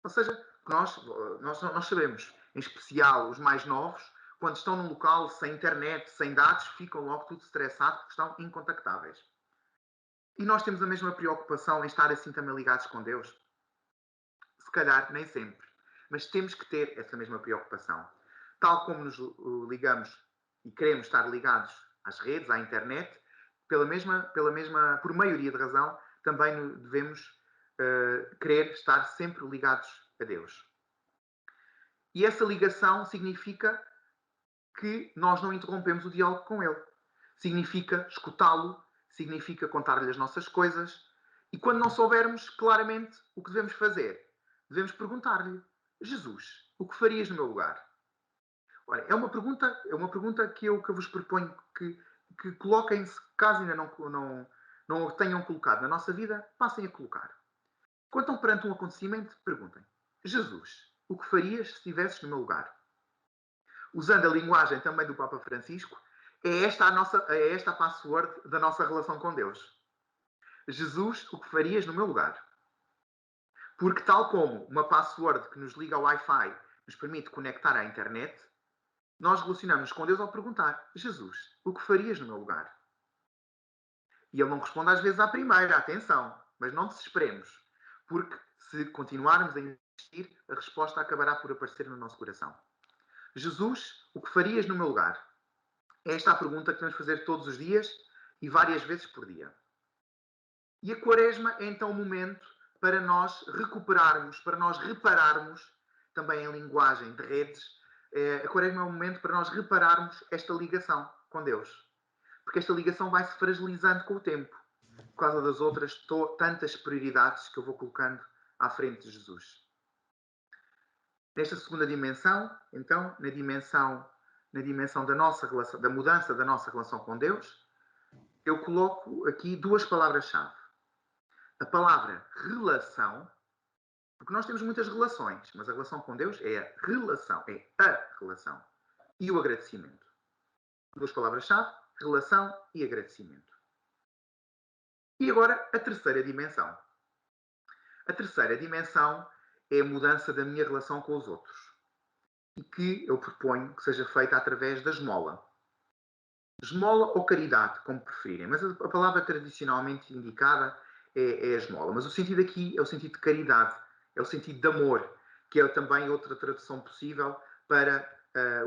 Ou seja, nós sabemos, em especial os mais novos, quando estão num local sem internet, sem dados, ficam logo tudo estressados porque estão incontactáveis. E nós temos a mesma preocupação em estar assim também ligados com Deus? Se calhar, nem sempre. Mas temos que ter essa mesma preocupação. Tal como nos ligamos e queremos estar ligados às redes, à internet, por maioria de razão, também devemos querer estar sempre ligados a Deus. E essa ligação significa que nós não interrompemos o diálogo com Ele. Significa escutá-lo, significa contar-lhe as nossas coisas. E quando não soubermos claramente o que devemos fazer, devemos perguntar-lhe: Jesus, o que farias no meu lugar? Ora, é uma pergunta que eu vos proponho que coloquem-se, caso ainda não o tenham colocado na nossa vida, passem a colocar. Quando estão perante um acontecimento, perguntem: Jesus, o que farias se estivesses no meu lugar? Usando a linguagem também do Papa Francisco, é esta a password da nossa relação com Deus. Jesus, o que farias no meu lugar? Porque tal como uma password que nos liga ao Wi-Fi nos permite conectar à internet, nós relacionamos com Deus ao perguntar: Jesus, o que farias no meu lugar? E ele não responde às vezes à primeira, atenção, mas não desesperemos, porque se continuarmos a insistir, a resposta acabará por aparecer no nosso coração. Jesus, o que farias no meu lugar? Esta é a pergunta que devemos fazer todos os dias e várias vezes por dia. E a Quaresma é então o momento para nós recuperarmos, para nós repararmos, também em linguagem de redes, a Quaresma é um momento para nós repararmos esta ligação com Deus. Porque esta ligação vai se fragilizando com o tempo, por causa das outras tantas prioridades que eu vou colocando à frente de Jesus. Nesta segunda dimensão, então, na dimensão da nossa relação, da mudança da nossa relação com Deus, eu coloco aqui duas palavras-chave. A palavra relação, porque nós temos muitas relações, mas a relação com Deus é a relação, e o agradecimento. Duas palavras-chave, relação e agradecimento. E agora a terceira dimensão. A terceira dimensão é a mudança da minha relação com os outros. E que eu proponho que seja feita através da esmola. Esmola ou caridade, como preferirem. Mas a palavra tradicionalmente indicada é a esmola. Mas o sentido aqui é o sentido de caridade. É o sentido de amor, que é também outra tradução possível para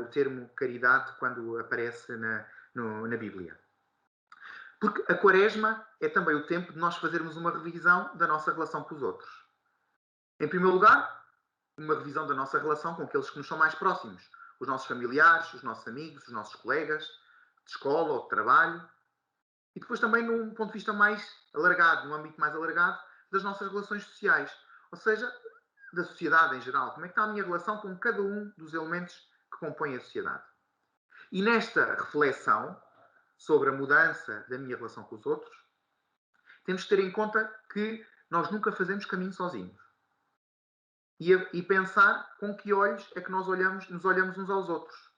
o termo caridade quando aparece na Bíblia. Porque a Quaresma é também o tempo de nós fazermos uma revisão da nossa relação com os outros. Em primeiro lugar, uma revisão da nossa relação com aqueles que nos são mais próximos. Os nossos familiares, os nossos amigos, os nossos colegas de escola ou de trabalho. E depois também num ponto de vista mais alargado, num âmbito mais alargado, das nossas relações sociais. Ou seja, da sociedade em geral. Como é que está a minha relação com cada um dos elementos que compõem a sociedade? E nesta reflexão sobre a mudança da minha relação com os outros, temos que ter em conta que nós nunca fazemos caminho sozinhos. E pensar com que olhos é que nos olhamos uns aos outros.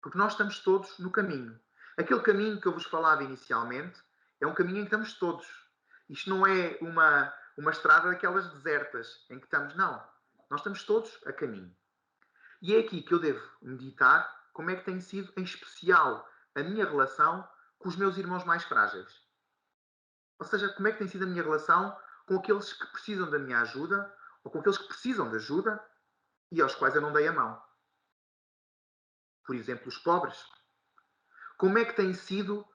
Porque nós estamos todos no caminho. Aquele caminho que eu vos falava inicialmente é um caminho em que estamos todos. Isto não é uma estrada daquelas desertas em que estamos, não. Nós estamos todos a caminho. E é aqui que eu devo meditar como é que tem sido, em especial, a minha relação com os meus irmãos mais frágeis. Ou seja, como é que tem sido a minha relação com aqueles que precisam da minha ajuda ou com aqueles que precisam de ajuda e aos quais eu não dei a mão. Por exemplo, os pobres. Como é que tem sido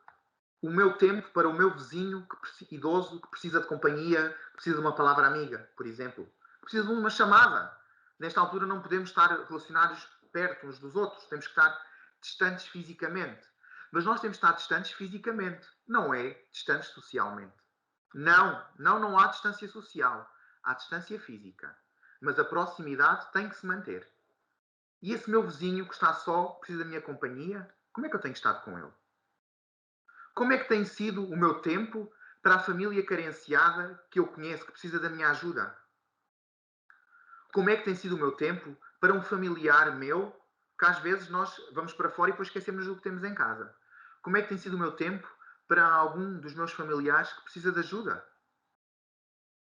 o meu tempo para o meu vizinho idoso que precisa de companhia, que precisa de uma palavra amiga, por exemplo. Precisa de uma chamada. Nesta altura não podemos estar relacionados perto uns dos outros. Temos que estar distantes fisicamente. Mas nós temos que estar distantes fisicamente. Não é distantes socialmente. Não há distância social. Há distância física. Mas a proximidade tem que se manter. E esse meu vizinho que está só, precisa da minha companhia, como é que eu tenho estado com ele? Como é que tem sido o meu tempo para a família carenciada que eu conheço, que precisa da minha ajuda? Como é que tem sido o meu tempo para um familiar meu, que às vezes nós vamos para fora e depois esquecemos do que temos em casa? Como é que tem sido o meu tempo para algum dos meus familiares que precisa de ajuda?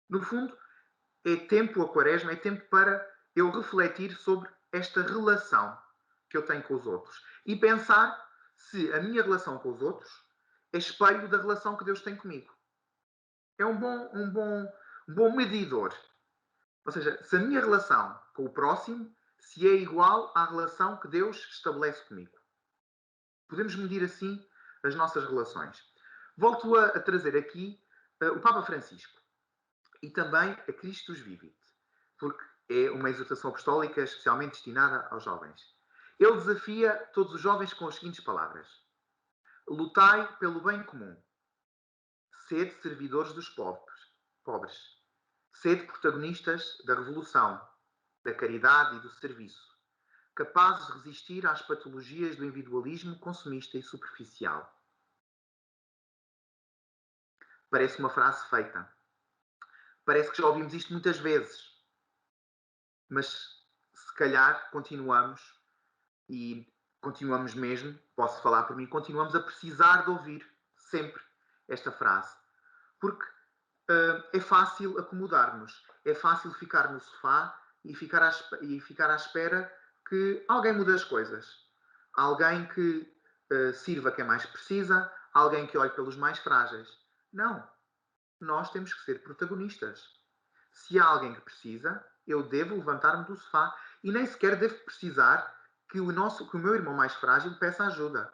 No fundo, é tempo, a Quaresma, é tempo para eu refletir sobre esta relação que eu tenho com os outros e pensar se a minha relação com os outros é espelho da relação que Deus tem comigo. É um bom medidor. Ou seja, se a minha relação com o próximo se é igual à relação que Deus estabelece comigo. Podemos medir assim as nossas relações. Volto a trazer aqui o Papa Francisco e também a Christus Vivit, porque é uma exortação apostólica especialmente destinada aos jovens. Ele desafia todos os jovens com as seguintes palavras: lutai pelo bem comum. Sede servidores dos pobres. Sede protagonistas da revolução, da caridade e do serviço, capazes de resistir às patologias do individualismo consumista e superficial. Parece uma frase feita. Parece que já ouvimos isto muitas vezes. Mas se calhar continuamos mesmo, posso falar por mim, continuamos a precisar de ouvir sempre esta frase. Porque é fácil acomodar-nos, é fácil ficar no sofá e ficar à espera que alguém mude as coisas. Alguém que sirva quem mais precisa, alguém que olhe pelos mais frágeis. Não. Nós temos que ser protagonistas. Se há alguém que precisa, eu devo levantar-me do sofá e nem sequer devo precisar que o meu irmão mais frágil peça ajuda.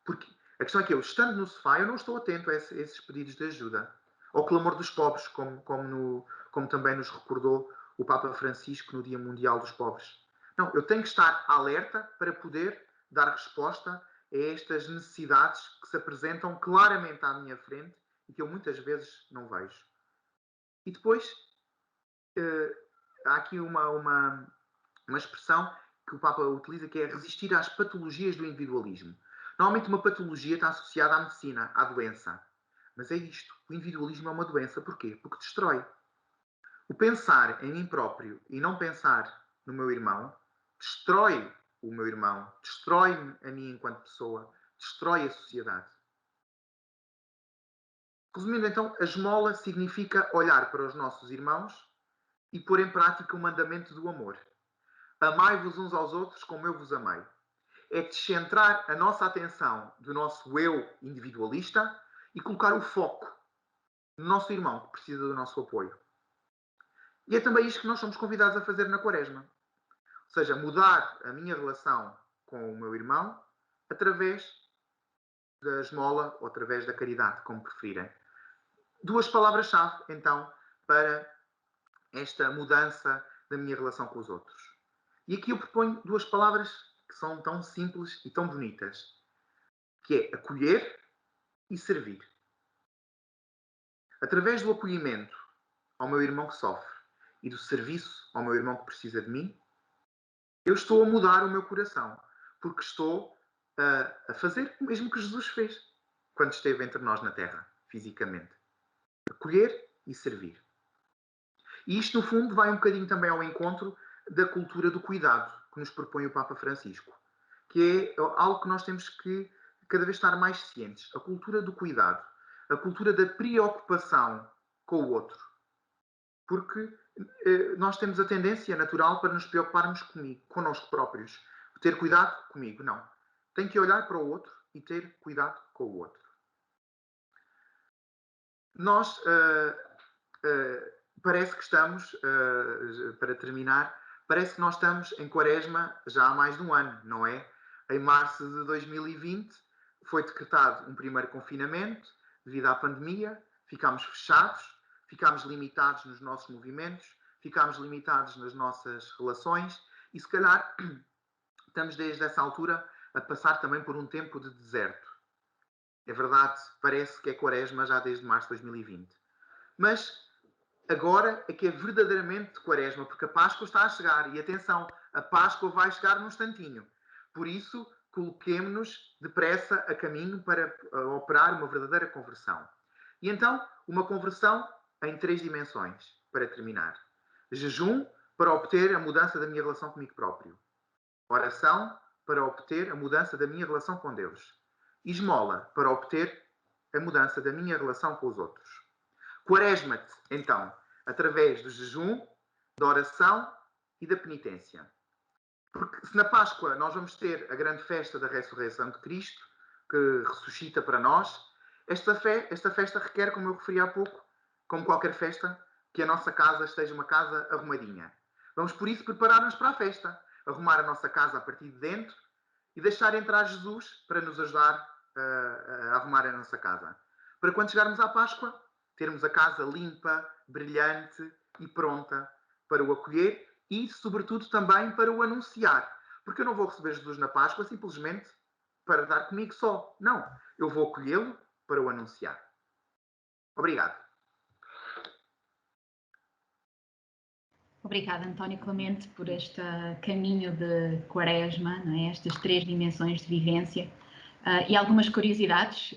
Porque a questão é que eu, estando no sofá, eu não estou atento a esses pedidos de ajuda. Ao clamor dos pobres, como também nos recordou o Papa Francisco no Dia Mundial dos Pobres. Não, eu tenho que estar alerta para poder dar resposta a estas necessidades que se apresentam claramente à minha frente e que eu muitas vezes não vejo. E depois, há aqui uma expressão que o Papa utiliza, que é resistir às patologias do individualismo. Normalmente uma patologia está associada à medicina, à doença. Mas é isto, o individualismo é uma doença. Porquê? Porque destrói. O pensar em mim próprio e não pensar no meu irmão, destrói o meu irmão, destrói-me a mim enquanto pessoa, destrói a sociedade. Resumindo então, a esmola significa olhar para os nossos irmãos e pôr em prática o mandamento do amor. Amai-vos uns aos outros como eu vos amei. É descentrar a nossa atenção do nosso eu individualista e colocar o foco no nosso irmão que precisa do nosso apoio. E é também isto que nós somos convidados a fazer na Quaresma. Ou seja, mudar a minha relação com o meu irmão através da esmola ou através da caridade, como preferirem. Duas palavras-chave, então, para esta mudança da minha relação com os outros. E aqui eu proponho duas palavras que são tão simples e tão bonitas, que é acolher e servir. Através do acolhimento ao meu irmão que sofre e do serviço ao meu irmão que precisa de mim, eu estou a mudar o meu coração, porque estou a fazer o mesmo que Jesus fez quando esteve entre nós na Terra, fisicamente. Acolher e servir. E isto, no fundo, vai um bocadinho também ao encontro da cultura do cuidado que nos propõe o Papa Francisco, que é algo que nós temos que cada vez estar mais cientes. A cultura do cuidado, a cultura da preocupação com o outro. Porque nós temos a tendência natural para nos preocuparmos connosco próprios. Ter cuidado comigo, não. Tenho que olhar para o outro e ter cuidado com o outro. Nós parece que estamos, para terminar, parece que nós estamos em Quaresma já há mais de um ano, não é? Em março de 2020 foi decretado um primeiro confinamento devido à pandemia, ficámos fechados, ficámos limitados nos nossos movimentos, ficámos limitados nas nossas relações e se calhar estamos desde essa altura a passar também por um tempo de deserto. É verdade, parece que é Quaresma já desde março de 2020. Mas agora é que é verdadeiramente Quaresma, porque a Páscoa está a chegar. E atenção, a Páscoa vai chegar num instantinho. Por isso, coloquemo-nos depressa a caminho para operar uma verdadeira conversão. E então, uma conversão em 3 dimensões, para terminar. Jejum, para obter a mudança da minha relação comigo próprio. Oração, para obter a mudança da minha relação com Deus. E esmola, para obter a mudança da minha relação com os outros. Quaresma-te, então, através do jejum, da oração e da penitência. Porque se na Páscoa nós vamos ter a grande festa da ressurreição de Cristo, que ressuscita para nós, esta festa requer, como eu referi há pouco, como qualquer festa, que a nossa casa esteja uma casa arrumadinha. Vamos, por isso, preparar-nos para a festa. Arrumar a nossa casa a partir de dentro e deixar entrar Jesus para nos ajudar a arrumar a nossa casa. Para quando chegarmos à Páscoa, termos a casa limpa, brilhante e pronta para o acolher e, sobretudo, também para o anunciar. Porque eu não vou receber Jesus na Páscoa simplesmente para dar comigo só. Não, eu vou acolhê-lo para o anunciar. Obrigado. Obrigada, António Clemente, por este caminho de Quaresma, não é? Estas 3 dimensões de vivência e algumas curiosidades,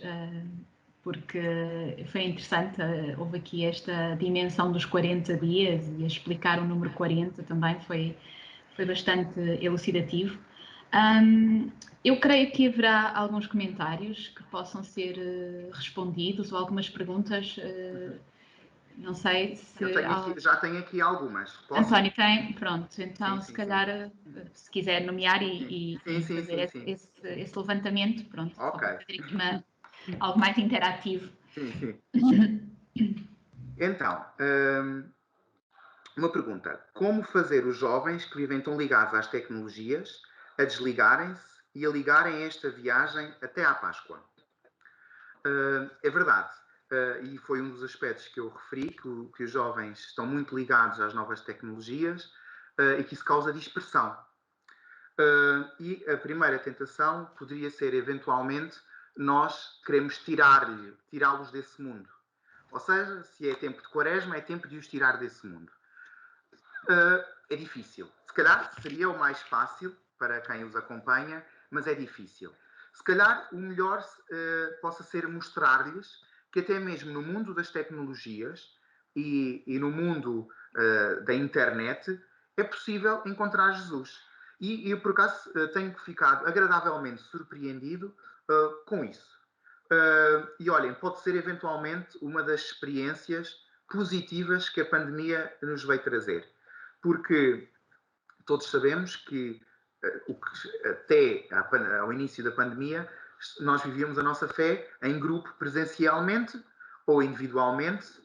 porque foi interessante, houve aqui esta dimensão dos 40 dias e explicar o número 40 também foi bastante elucidativo. Eu creio que haverá alguns comentários que possam ser respondidos ou algumas perguntas Não sei se. Já tenho aqui algumas. Posso? António tem, pronto, então Sim, se sim, calhar, se quiser nomear e sim, fazer sim. esse levantamento, pronto, só Ok. para fazer aqui algo mais interativo. Sim. Então, uma pergunta. Como fazer os jovens que vivem tão ligados às tecnologias a desligarem-se e a ligarem esta viagem até à Páscoa? É verdade. E foi um dos aspectos que eu referi, que os jovens estão muito ligados às novas tecnologias e que isso causa dispersão. E a primeira tentação poderia ser, eventualmente, nós queremos tirá-los desse mundo. Ou seja, se é tempo de quaresma, é tempo de os tirar desse mundo. É difícil. Se calhar seria o mais fácil para quem os acompanha, mas é difícil. Se calhar o melhor possa ser mostrar-lhes que até mesmo no mundo das tecnologias e no mundo da internet é possível encontrar Jesus. E eu, por acaso, tenho ficado agradavelmente surpreendido com isso. E olhem, pode ser eventualmente uma das experiências positivas que a pandemia nos veio trazer. Porque todos sabemos que até ao início da pandemia nós vivíamos a nossa fé em grupo presencialmente ou individualmente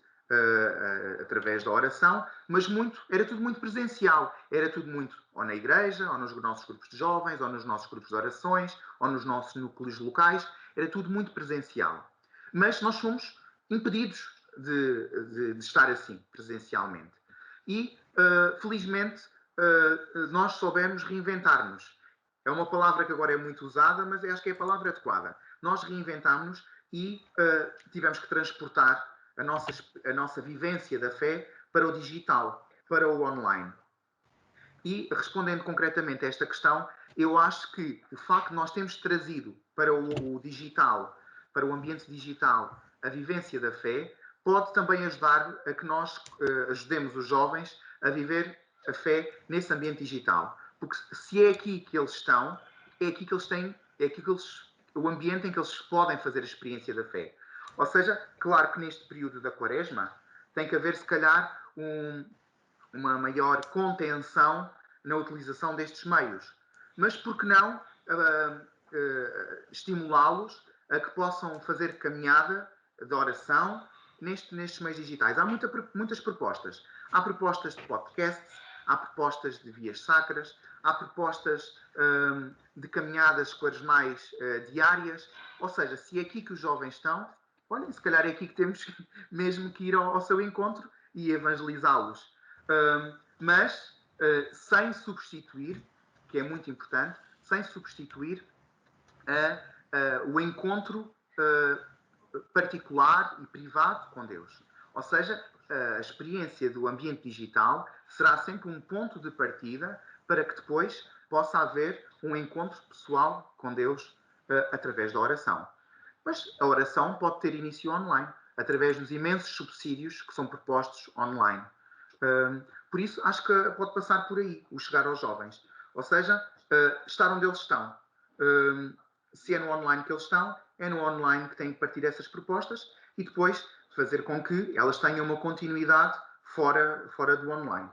através da oração, mas era tudo muito presencial, era tudo muito ou na igreja, ou nos nossos grupos de jovens, ou nos nossos grupos de orações, ou nos nossos núcleos locais, era tudo muito presencial. Mas nós fomos impedidos de estar assim, presencialmente. E, felizmente, nós soubemos reinventar-nos. É uma palavra que agora é muito usada, mas acho que é a palavra adequada. Nós reinventámos-nos e tivemos que transportar a nossa vivência da fé para o digital, para o online. E, respondendo concretamente a esta questão, eu acho que o facto de nós termos trazido para o digital, para o ambiente digital, a vivência da fé, pode também ajudar a que nós ajudemos os jovens a viver a fé nesse ambiente digital. Porque se é aqui que eles estão, é aqui que eles têm, o ambiente em que eles podem fazer a experiência da fé. Ou seja, claro que neste período da quaresma tem que haver, se calhar, uma maior contenção na utilização destes meios. Mas por que não estimulá-los a que possam fazer caminhada de oração nestes meios digitais? Há muitas propostas. Há propostas de podcasts, há propostas de vias sacras, há propostas de caminhadas quaresmais diárias. Ou seja, se é aqui que os jovens estão, olhem, se calhar é aqui que temos mesmo que ir ao seu encontro e evangelizá-los. Mas sem substituir, que é muito importante, sem substituir o encontro particular e privado com Deus. Ou seja, a experiência do ambiente digital será sempre um ponto de partida para que depois possa haver um encontro pessoal com Deus através da oração. Mas a oração pode ter início online, através dos imensos subsídios que são propostos online. Por isso, acho que pode passar por aí, o chegar aos jovens. Ou seja, estar onde eles estão. Se é no online que eles estão, é no online que têm que partir essas propostas e depois fazer com que elas tenham uma continuidade fora do online.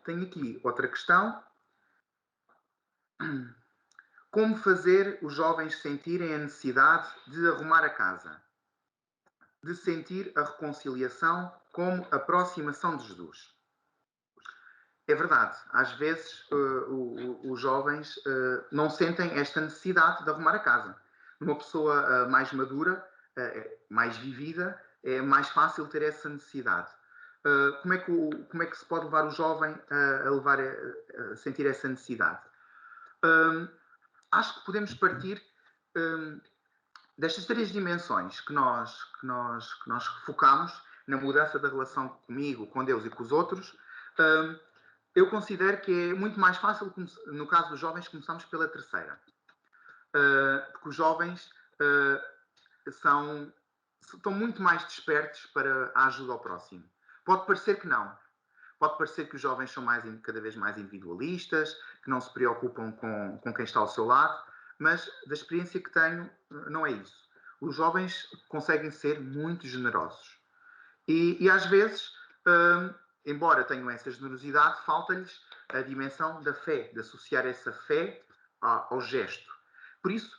Tenho aqui outra questão. Como fazer os jovens sentirem a necessidade de arrumar a casa? De sentir a reconciliação como aproximação de Jesus? É verdade, às vezes os jovens não sentem esta necessidade de arrumar a casa. Numa pessoa mais madura, mais vivida, é mais fácil ter essa necessidade. Como é que se pode levar o jovem a sentir essa necessidade? Acho que podemos partir destas três dimensões que nós focamos na mudança da relação comigo, com Deus e com os outros. Eu considero que é muito mais fácil, no caso dos jovens, começamos pela terceira. Porque os jovens estão muito mais despertos para a ajuda ao próximo. Pode parecer que não. Pode parecer que os jovens são cada vez mais individualistas, que não se preocupam com quem está ao seu lado, mas da experiência que tenho, não é isso. Os jovens conseguem ser muito generosos. E às vezes, embora tenham essa generosidade, falta-lhes a dimensão da fé, de associar essa fé ao gesto. Por isso,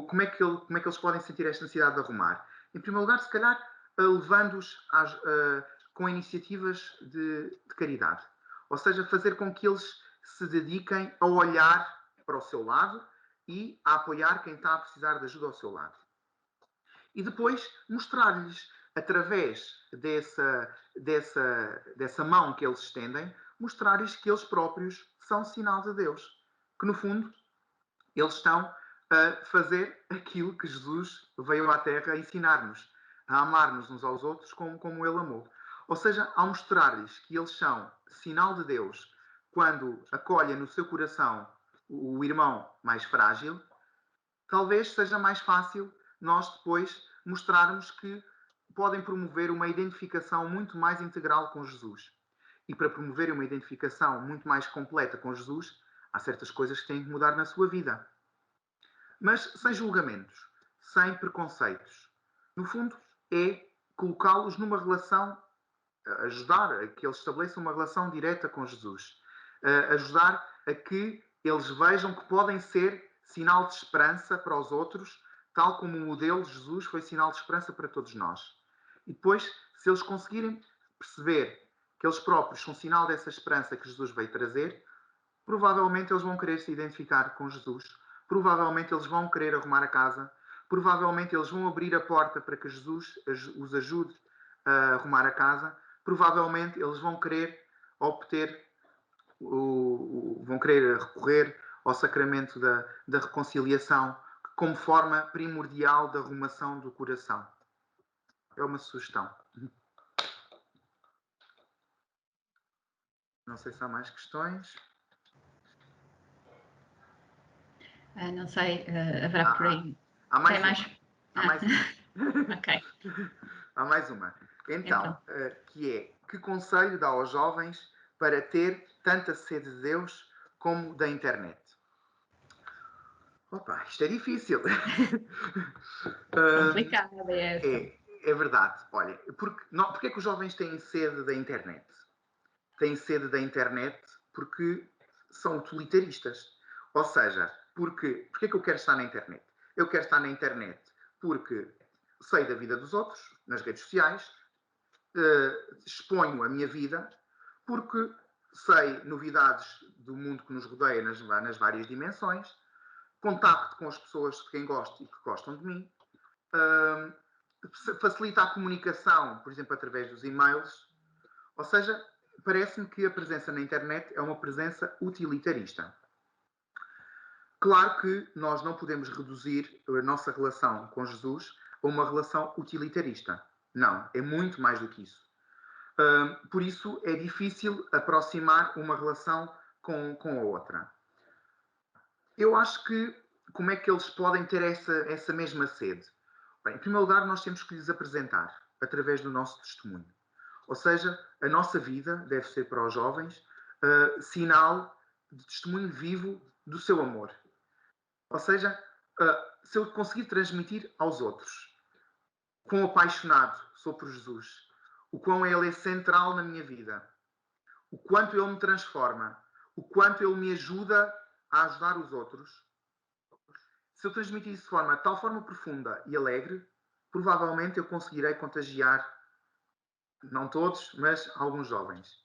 como é que eles podem sentir esta necessidade de arrumar? Em primeiro lugar, se calhar, levando-os com iniciativas de caridade. Ou seja, fazer com que eles se dediquem a olhar para o seu lado e a apoiar quem está a precisar de ajuda ao seu lado. E depois mostrar-lhes, através dessa mão que eles estendem, mostrar-lhes que eles próprios são sinal de Deus. Que, no fundo, eles estão a fazer aquilo que Jesus veio à Terra ensinar-nos, a amar-nos uns aos outros como Ele amou. Ou seja, ao mostrar-lhes que eles são sinal de Deus quando acolhem no seu coração o irmão mais frágil, talvez seja mais fácil nós depois mostrarmos que podem promover uma identificação muito mais integral com Jesus. E para promover uma identificação muito mais completa com Jesus, há certas coisas que têm que mudar na sua vida. Mas sem julgamentos, sem preconceitos. No fundo, é colocá-los numa relação, ajudar a que eles estabeleçam uma relação direta com Jesus. Ajudar a que eles vejam que podem ser sinal de esperança para os outros, tal como o modelo de Jesus foi sinal de esperança para todos nós. E depois, se eles conseguirem perceber que eles próprios são sinal dessa esperança que Jesus veio trazer, provavelmente eles vão querer se identificar com Jesus, provavelmente eles vão querer arrumar a casa, provavelmente eles vão abrir a porta para que Jesus os ajude a arrumar a casa, provavelmente eles vão querer vão querer recorrer ao sacramento da reconciliação como forma primordial da arrumação do coração. É uma sugestão. Não sei se há mais questões. Não sei, haverá por aí. Há mais Tem uma. Há mais uma. Ok. Há mais uma. Então, que é, que conselho dá aos jovens para ter tanta sede de Deus como da internet? Opa, isto é difícil. Complicada essa. É verdade. Olha, porque é que os jovens têm sede da internet? Têm sede da internet porque são utilitaristas. Ou seja, porque é que eu quero estar na internet? Eu quero estar na internet porque sei da vida dos outros, nas redes sociais, exponho a minha vida, porque sei novidades do mundo que nos rodeia nas várias dimensões, contacto com as pessoas de quem gosto e que gostam de mim, facilita a comunicação, por exemplo, através dos e-mails. Ou seja, parece-me que a presença na internet é uma presença utilitarista. Claro que nós não podemos reduzir a nossa relação com Jesus a uma relação utilitarista. Não, é muito mais do que isso. Por isso é difícil aproximar uma relação com a outra. Eu acho que como é que eles podem ter essa mesma sede? Bem, em primeiro lugar, nós temos que lhes apresentar através do nosso testemunho. Ou seja, a nossa vida deve ser para os jovens sinal de testemunho vivo do seu amor. Ou seja, se eu conseguir transmitir aos outros quão apaixonado sou por Jesus, o quão Ele é central na minha vida, o quanto Ele me transforma, o quanto Ele me ajuda a ajudar os outros, se eu transmitir isso de tal forma profunda e alegre, provavelmente eu conseguirei contagiar, não todos, mas alguns jovens.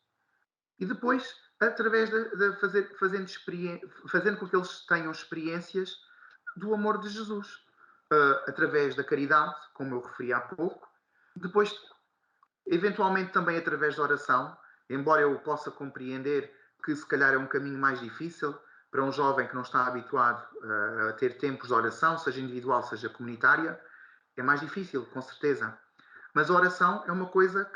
E depois, através de fazendo com que eles tenham experiências do amor de Jesus, através da caridade, como eu referi há pouco, depois, eventualmente também através da oração, embora eu possa compreender que se calhar é um caminho mais difícil para um jovem que não está habituado a ter tempos de oração, seja individual, seja comunitária, é mais difícil, com certeza. Mas a oração é uma coisa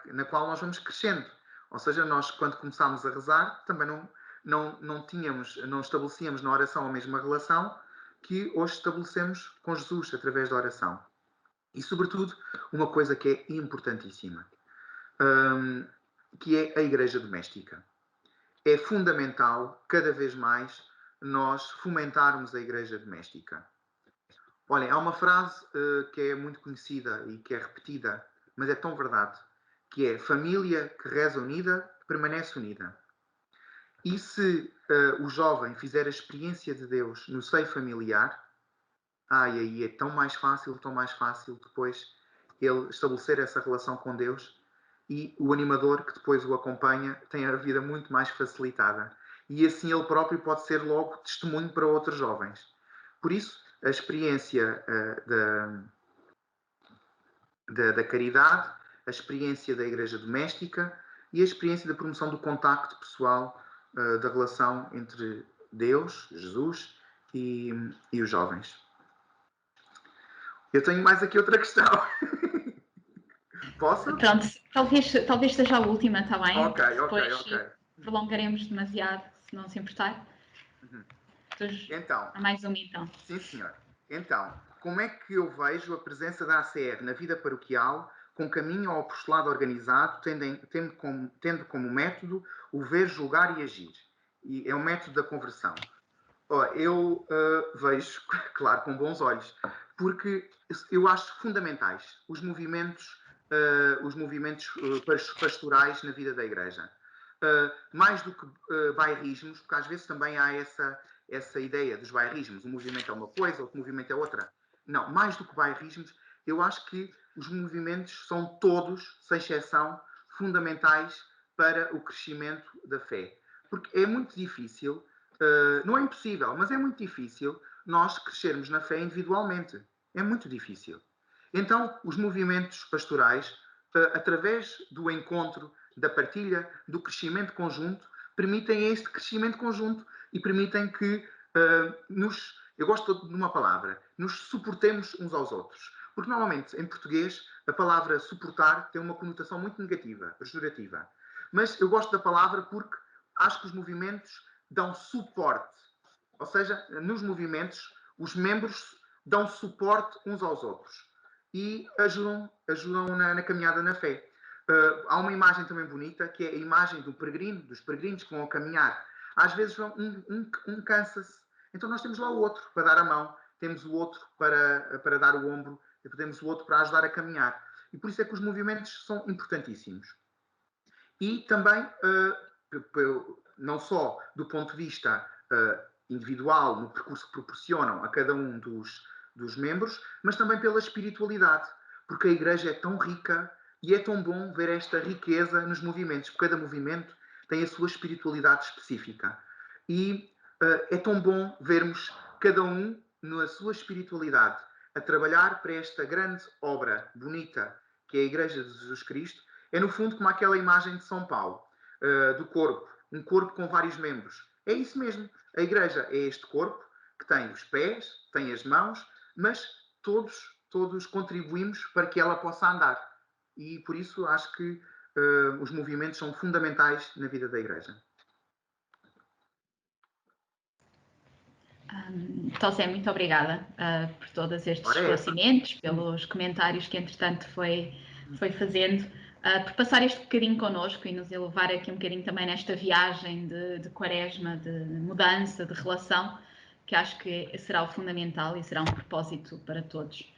na qual nós vamos crescendo. Ou seja, nós quando começámos a rezar, também não estabelecíamos na oração a mesma relação que hoje estabelecemos com Jesus através da oração. E, sobretudo, uma coisa que é importantíssima, que é a igreja doméstica. É fundamental, cada vez mais, nós fomentarmos a igreja doméstica. Olhem, há uma frase que é muito conhecida e que é repetida, mas é tão verdade, que é: família que reza unida, permanece unida. E se o jovem fizer a experiência de Deus no seio familiar, e aí é tão mais fácil depois ele estabelecer essa relação com Deus, e o animador que depois o acompanha tem a vida muito mais facilitada. E assim ele próprio pode ser logo testemunho para outros jovens. Por isso, a experiência da caridade, a experiência da igreja doméstica e a experiência da promoção do contacto pessoal, da relação entre Deus, Jesus e os jovens. Eu tenho mais aqui outra questão. Posso? Pronto, talvez seja a última, está bem? Ok. Depois prolongaremos demasiado, se não se importar. Então, há mais uma então. Sim, senhor. Então, como é que eu vejo a presença da ACR na vida paroquial com caminho ao apostolado organizado, tendo como método o ver, julgar e agir? E é o método da conversão. Eu vejo, claro, com bons olhos, porque eu acho fundamentais os movimentos pastorais na vida da Igreja. Mais do que bairrismos, porque às vezes também há essa ideia dos bairrismos. Um movimento é uma coisa, outro movimento é outra. Não, mais do que bairrismos, eu acho que os movimentos são todos, sem exceção, fundamentais para o crescimento da fé. Porque é muito difícil, não é impossível, mas é muito difícil nós crescermos na fé individualmente. É muito difícil. Então, os movimentos pastorais, através do encontro, da partilha, do crescimento conjunto, permitem este crescimento conjunto e permitem que eu gosto de uma palavra, nos suportemos uns aos outros. Porque normalmente, em português, a palavra suportar tem uma conotação muito negativa, pejorativa. Mas eu gosto da palavra porque acho que os movimentos dão suporte. Ou seja, nos movimentos, os membros dão suporte uns aos outros e ajudam na caminhada na fé. Há uma imagem também bonita, que é a imagem dos peregrinos que vão a caminhar. Às vezes um cansa-se, então nós temos lá o outro para dar a mão, temos o outro para dar o ombro, e temos o outro para ajudar a caminhar. E por isso é que os movimentos são importantíssimos. E também, não só do ponto de vista individual, no percurso que proporcionam a cada um dos membros, mas também pela espiritualidade, porque a Igreja é tão rica e é tão bom ver esta riqueza nos movimentos, porque cada movimento tem a sua espiritualidade específica. E é tão bom vermos cada um na sua espiritualidade a trabalhar para esta grande obra bonita que é a Igreja de Jesus Cristo. É no fundo como aquela imagem de São Paulo, do corpo, um corpo com vários membros. É isso mesmo. A Igreja é este corpo que tem os pés, tem as mãos, mas todos contribuímos para que ela possa andar. E por isso acho que os movimentos são fundamentais na vida da Igreja. Tosé, muito obrigada por todos estes esclarecimentos, pelos comentários que entretanto foi fazendo, por passar este bocadinho connosco e nos elevar aqui um bocadinho também nesta viagem de quaresma, de mudança, de relação, que acho que será o fundamental e será um propósito para todos.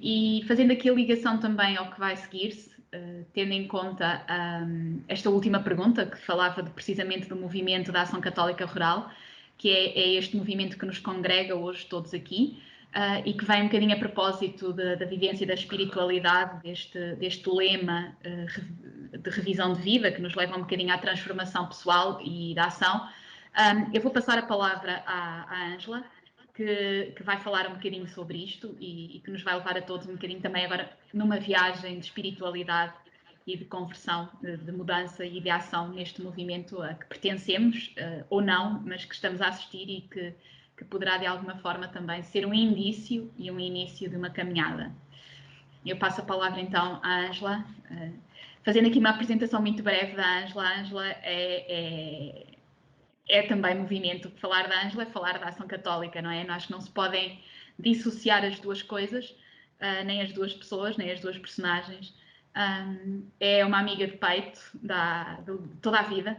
E fazendo aqui a ligação também ao que vai seguir-se, tendo em conta esta última pergunta, que falava precisamente do movimento da Ação Católica Rural, que é este movimento que nos congrega hoje todos aqui, e que vem um bocadinho a propósito da vivência da espiritualidade, deste lema de revisão de vida, que nos leva um bocadinho à transformação pessoal e da ação. Eu vou passar a palavra à Ângela, que vai falar um bocadinho sobre isto e que nos vai levar a todos um bocadinho também agora numa viagem de espiritualidade e de conversão, de mudança e de ação neste movimento a que pertencemos, ou não, mas que estamos a assistir e que poderá de alguma forma também ser um indício e um início de uma caminhada. Eu passo a palavra então à Ângela, fazendo aqui uma apresentação muito breve da Ângela. A Ângela é também movimento. Falar da Ângela é falar da Ação Católica, não é? Nós não se podem dissociar as duas coisas, nem as duas pessoas, nem as duas personagens. É uma amiga de peito de toda a vida,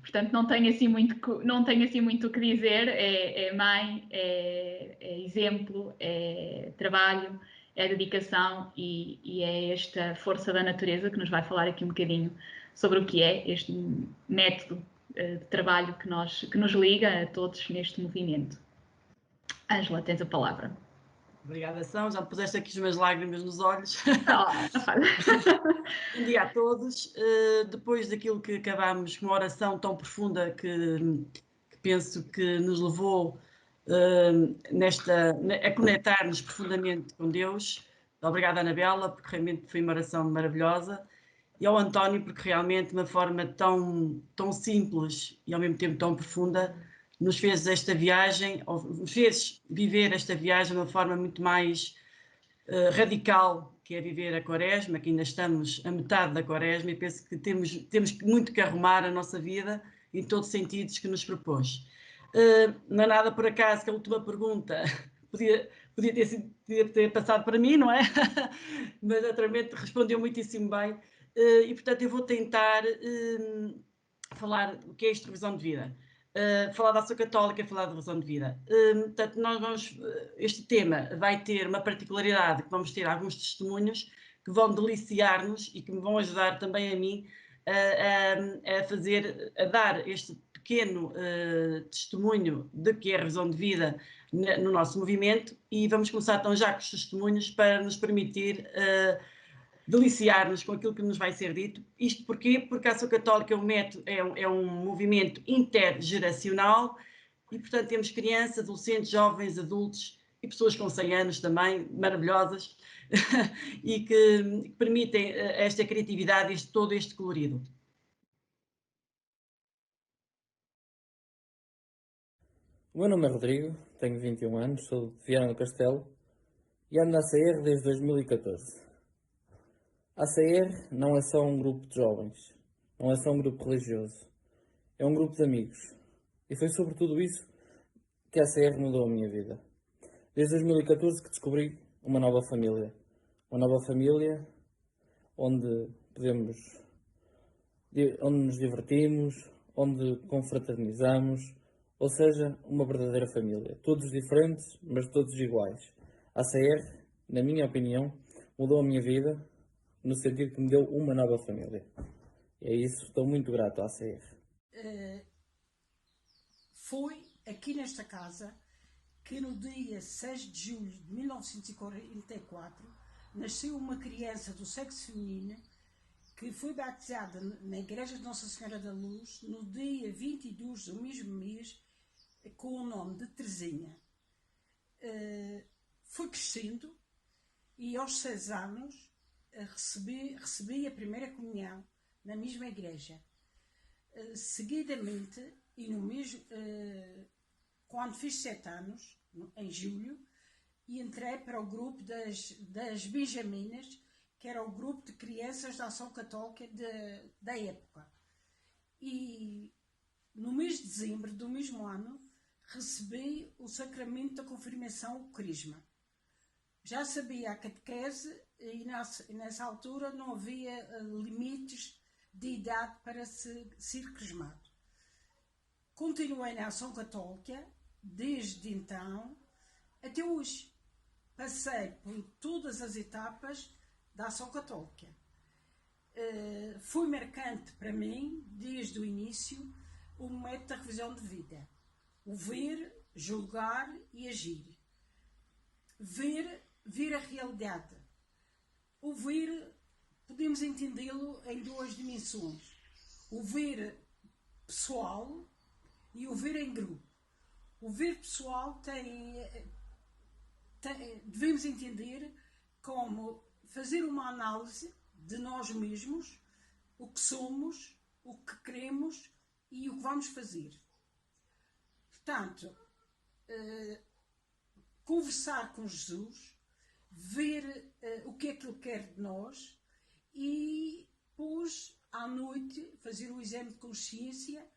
Portanto, não tenho assim muito o que dizer. É mãe, é exemplo, é trabalho, é dedicação e é esta força da natureza que nos vai falar aqui um bocadinho sobre o que é este método de trabalho que nos liga a todos neste movimento. Ângela, tens a palavra. Obrigada, São. Já me puseste aqui as minhas lágrimas nos olhos. Não faz. Bom dia a todos. Depois daquilo que acabámos com uma oração tão profunda que penso que nos levou a conectar-nos profundamente com Deus. Obrigada, Anabela, porque realmente foi uma oração maravilhosa. E ao António, porque realmente de uma forma tão simples e ao mesmo tempo tão profunda, nos fez esta viagem, ou nos fez viver esta viagem de uma forma muito mais radical, que é viver a Quaresma, que ainda estamos a metade da Quaresma, e penso que temos muito que arrumar a nossa vida em todos os sentidos que nos propôs. Não é nada por acaso que a última pergunta podia ter passado para mim, não é? Mas naturalmente respondeu muitíssimo bem. E portanto eu vou tentar falar o que é esta revisão de vida. Falar da ação católica, falar da revisão de vida. Portanto, este tema vai ter uma particularidade, que vamos ter alguns testemunhos que vão deliciar-nos e que me vão ajudar também a mim a dar este pequeno testemunho de que é a revisão de vida no nosso movimento, e vamos começar então já com os testemunhos para nos permitir deliciar-nos com aquilo que nos vai ser dito. Isto porquê? Porque a Ação Católica é um movimento intergeracional e, portanto, temos crianças, adolescentes, jovens, adultos e pessoas com 100 anos também, maravilhosas, e que permitem esta criatividade e todo este colorido. O meu nome é Rodrigo, tenho 21 anos, sou de Viana do Castelo e ando na ACR desde 2014. A ACR não é só um grupo de jovens, não é só um grupo religioso, é um grupo de amigos. E foi sobretudo isso que a ACR mudou a minha vida. Desde 2014 que descobri uma nova família onde nos divertimos, onde confraternizamos, ou seja, uma verdadeira família. Todos diferentes, mas todos iguais. A ACR, na minha opinião, mudou a minha vida no sentido que me deu uma nova família. E é isso, estou muito grato à ACR. Foi aqui nesta casa que no dia 6 de julho de 1944 nasceu uma criança do sexo feminino que foi batizada na Igreja de Nossa Senhora da Luz no dia 22 do mesmo mês com o nome de Teresinha. Foi crescendo e aos 6 anos recebi a primeira comunhão na mesma igreja. Seguidamente, e no mesmo, quando fiz 7 anos, em julho, e entrei para o grupo das Benjaminas, que era o grupo de crianças da Ação Católica da época. E no mês de dezembro do mesmo ano, recebi o sacramento da confirmação, o crisma. Já sabia a catequese e nessa altura não havia limites de idade para ser crismado. Continuei na Ação Católica desde então até hoje. Passei por todas as etapas da Ação Católica. Foi marcante para mim, desde o início, o método da revisão de vida. O ver, julgar e agir. Ver a realidade. O ver, podemos entendê-lo em 2 dimensões. O ver pessoal e o ver em grupo. O ver pessoal devemos entender como fazer uma análise de nós mesmos, o que somos, o que queremos e o que vamos fazer. Portanto, conversar com Jesus, ver o que é que Ele quer de nós e depois, à noite, fazer o exame de consciência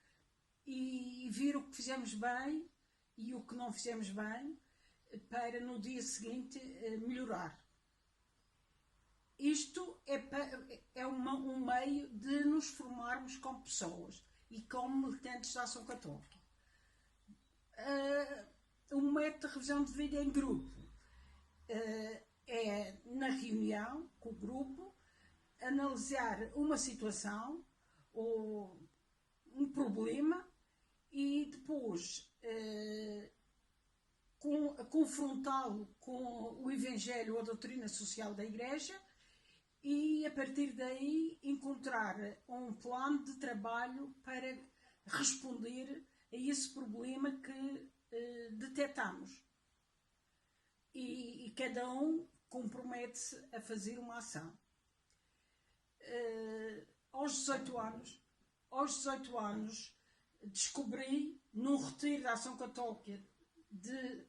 e ver o que fizemos bem e o que não fizemos bem para no dia seguinte melhorar. Isto é um meio de nos formarmos como pessoas e como militantes da Ação Católica. O método de revisão de vida em grupo é, na reunião com o grupo, analisar uma situação ou um problema e depois confrontá-lo com o Evangelho ou a doutrina social da Igreja e, a partir daí, encontrar um plano de trabalho para responder a esse problema que detectamos. E cada um compromete-se a fazer uma ação. Aos 18 anos, descobri, num retiro da Ação Católica de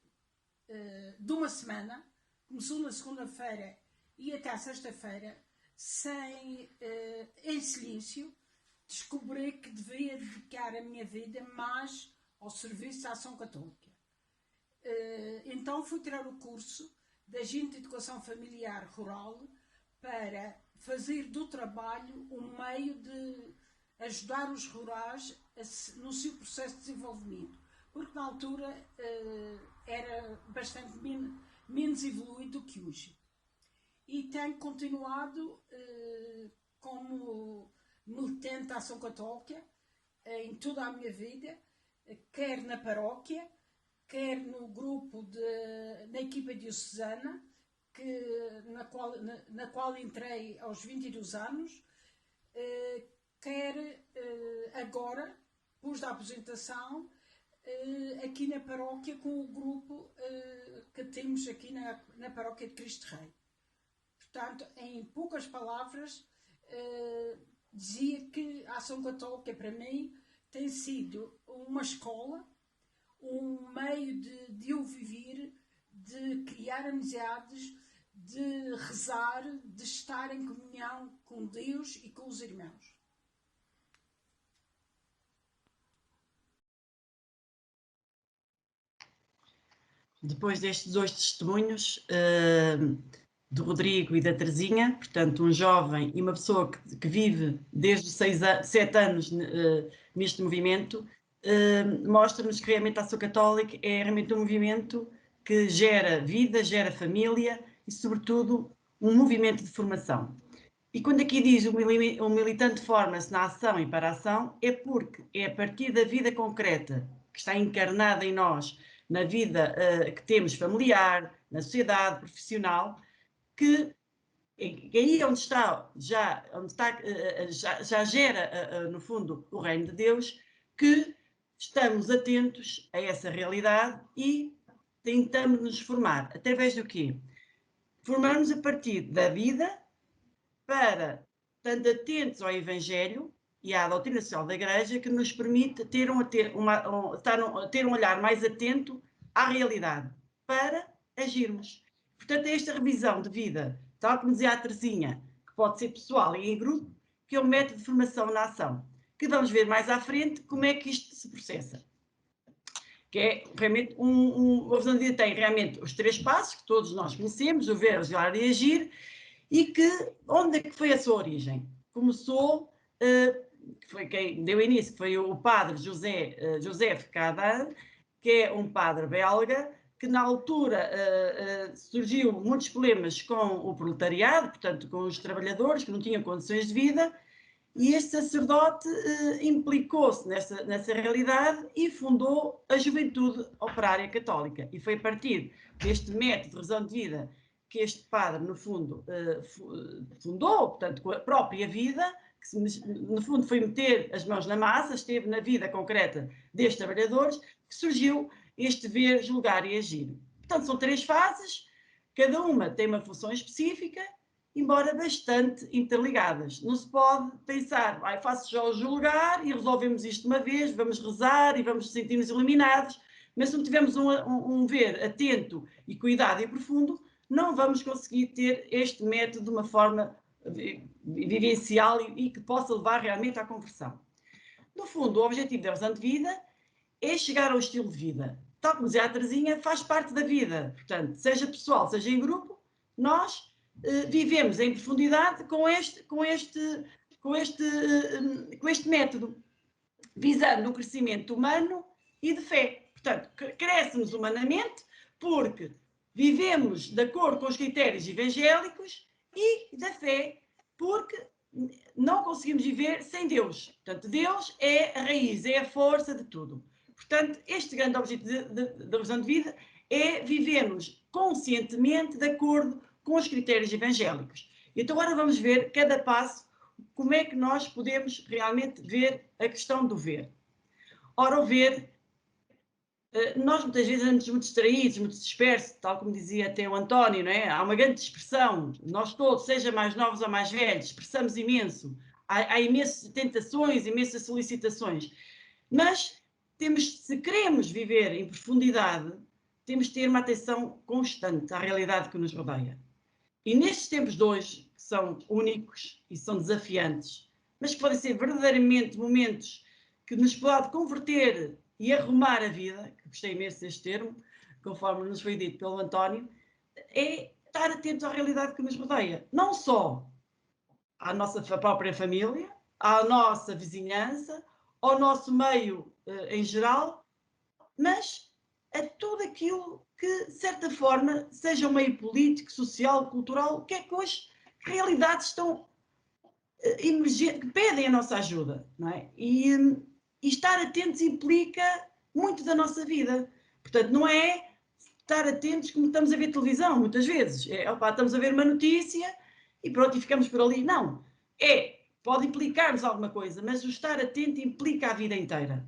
uma semana, começou na segunda-feira e até à sexta-feira, em silêncio, descobri que devia dedicar a minha vida mais ao serviço da Ação Católica. Então fui tirar o curso de Agente de Educação Familiar Rural para fazer do trabalho um meio de ajudar os rurais no seu processo de desenvolvimento, porque na altura era bastante menos evoluído do que hoje. E tenho continuado como militante da Ação Católica em toda a minha vida, quer na paróquia, quer no grupo na equipa diocesana, na qual entrei aos 22 anos, quer agora, depois da aposentação, aqui na paróquia com o grupo que temos aqui na paróquia de Cristo Rei. Portanto, em poucas palavras, dizia que a Ação Católica para mim tem sido uma escola, um meio de eu viver, de criar amizades, de rezar, de estar em comunhão com Deus e com os irmãos. Depois destes dois testemunhos, do Rodrigo e da Terezinha, portanto, um jovem e uma pessoa que vive desde os 7 anos neste movimento, mostra-nos que realmente a Ação Católica é realmente um movimento que gera vida, gera família e, sobretudo, um movimento de formação. E quando aqui diz o militante forma-se na ação e para a ação, é porque é a partir da vida concreta que está encarnada em nós, na vida que temos familiar, na sociedade, profissional, que aí onde está, já gera, no fundo, o reino de Deus, que estamos atentos a essa realidade e tentamos nos formar. Através do quê? Formamos a partir da vida para, estando atentos ao Evangelho e à doutrina social da Igreja, que nos permite ter um olhar mais atento à realidade, para agirmos. Portanto, é esta revisão de vida, tal como dizia a Terezinha, que pode ser pessoal e em grupo, que é um método de formação na ação, que vamos ver mais à frente como é que isto se processa. Que é realmente a revisão de vida tem realmente os 3 passos, que todos nós conhecemos, o ver, vigiar e agir, e que, onde é que foi a sua origem? Começou, que foi quem deu início, que foi o padre Joseph Cadan, que é um padre belga, que na altura surgiu muitos problemas com o proletariado, portanto com os trabalhadores que não tinham condições de vida, e este sacerdote implicou-se nessa realidade e fundou a Juventude Operária Católica. E foi a partir deste método de revisão de vida que este padre, no fundo, fundou, portanto, com a própria vida, que no fundo foi meter as mãos na massa, esteve na vida concreta destes trabalhadores, que surgiu este ver, julgar e agir. Portanto, são 3 fases, cada uma tem uma função específica, embora bastante interligadas. Não se pode pensar, faço já o julgar e resolvemos isto de uma vez, vamos rezar e vamos sentir-nos iluminados, mas se não tivermos um ver atento e cuidado e profundo, não vamos conseguir ter este método de uma forma vivencial e que possa levar realmente à conversão. No fundo, o objetivo da revisão de vida é chegar ao estilo de vida. Tal como dizia a Terezinha, faz parte da vida. Portanto, seja pessoal, seja em grupo, nós vivemos em profundidade com este método. visando o crescimento humano e de fé. Portanto, cresce-nos humanamente porque vivemos de acordo com os critérios evangélicos e da fé porque não conseguimos viver sem Deus. Portanto, Deus é a raiz, é a força de tudo. Portanto, este grande objetivo da visão de vida é vivermos conscientemente de acordo com os critérios evangélicos. Então agora vamos ver cada passo como é que nós podemos realmente ver a questão do ver. Ora, o ver, nós muitas vezes andamos muito distraídos, muito dispersos, tal como dizia até o António, não é? Há uma grande dispersão, nós todos, seja mais novos ou mais velhos, expressamos imenso, há imensas tentações, imensas solicitações, mas se queremos viver em profundidade, temos de ter uma atenção constante à realidade que nos rodeia. E nestes tempos de hoje, que são únicos e são desafiantes, mas que podem ser verdadeiramente momentos que nos pode converter e arrumar a vida, que gostei imenso deste termo, conforme nos foi dito pelo António, é estar atentos à realidade que nos rodeia. Não só à nossa própria família, à nossa vizinhança, ao nosso meio em geral, mas a tudo aquilo que, de certa forma, seja um meio político, social, cultural, que é que hoje realidades estão emergentes, que pedem a nossa ajuda, não é? E estar atentos implica muito da nossa vida. Portanto, não é estar atentos como estamos a ver televisão, muitas vezes. Estamos a ver uma notícia e pronto, e ficamos por ali. Não. Pode implicar-nos alguma coisa, mas o estar atento implica a vida inteira.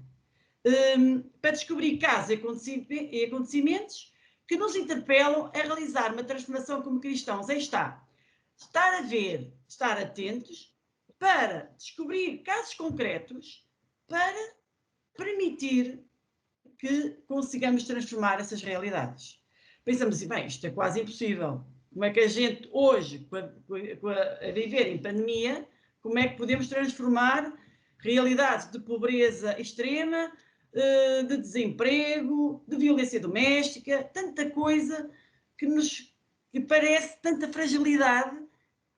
Para descobrir casos e acontecimentos que nos interpelam a realizar uma transformação como cristãos. Aí está. Estar a ver, estar atentos para descobrir casos concretos para permitir que consigamos transformar essas realidades. Pensamos assim, bem, isto é quase impossível. Como é que a gente hoje, a viver em pandemia, como é que podemos transformar realidades de pobreza extrema, de desemprego, de violência doméstica, tanta coisa que parece tanta fragilidade,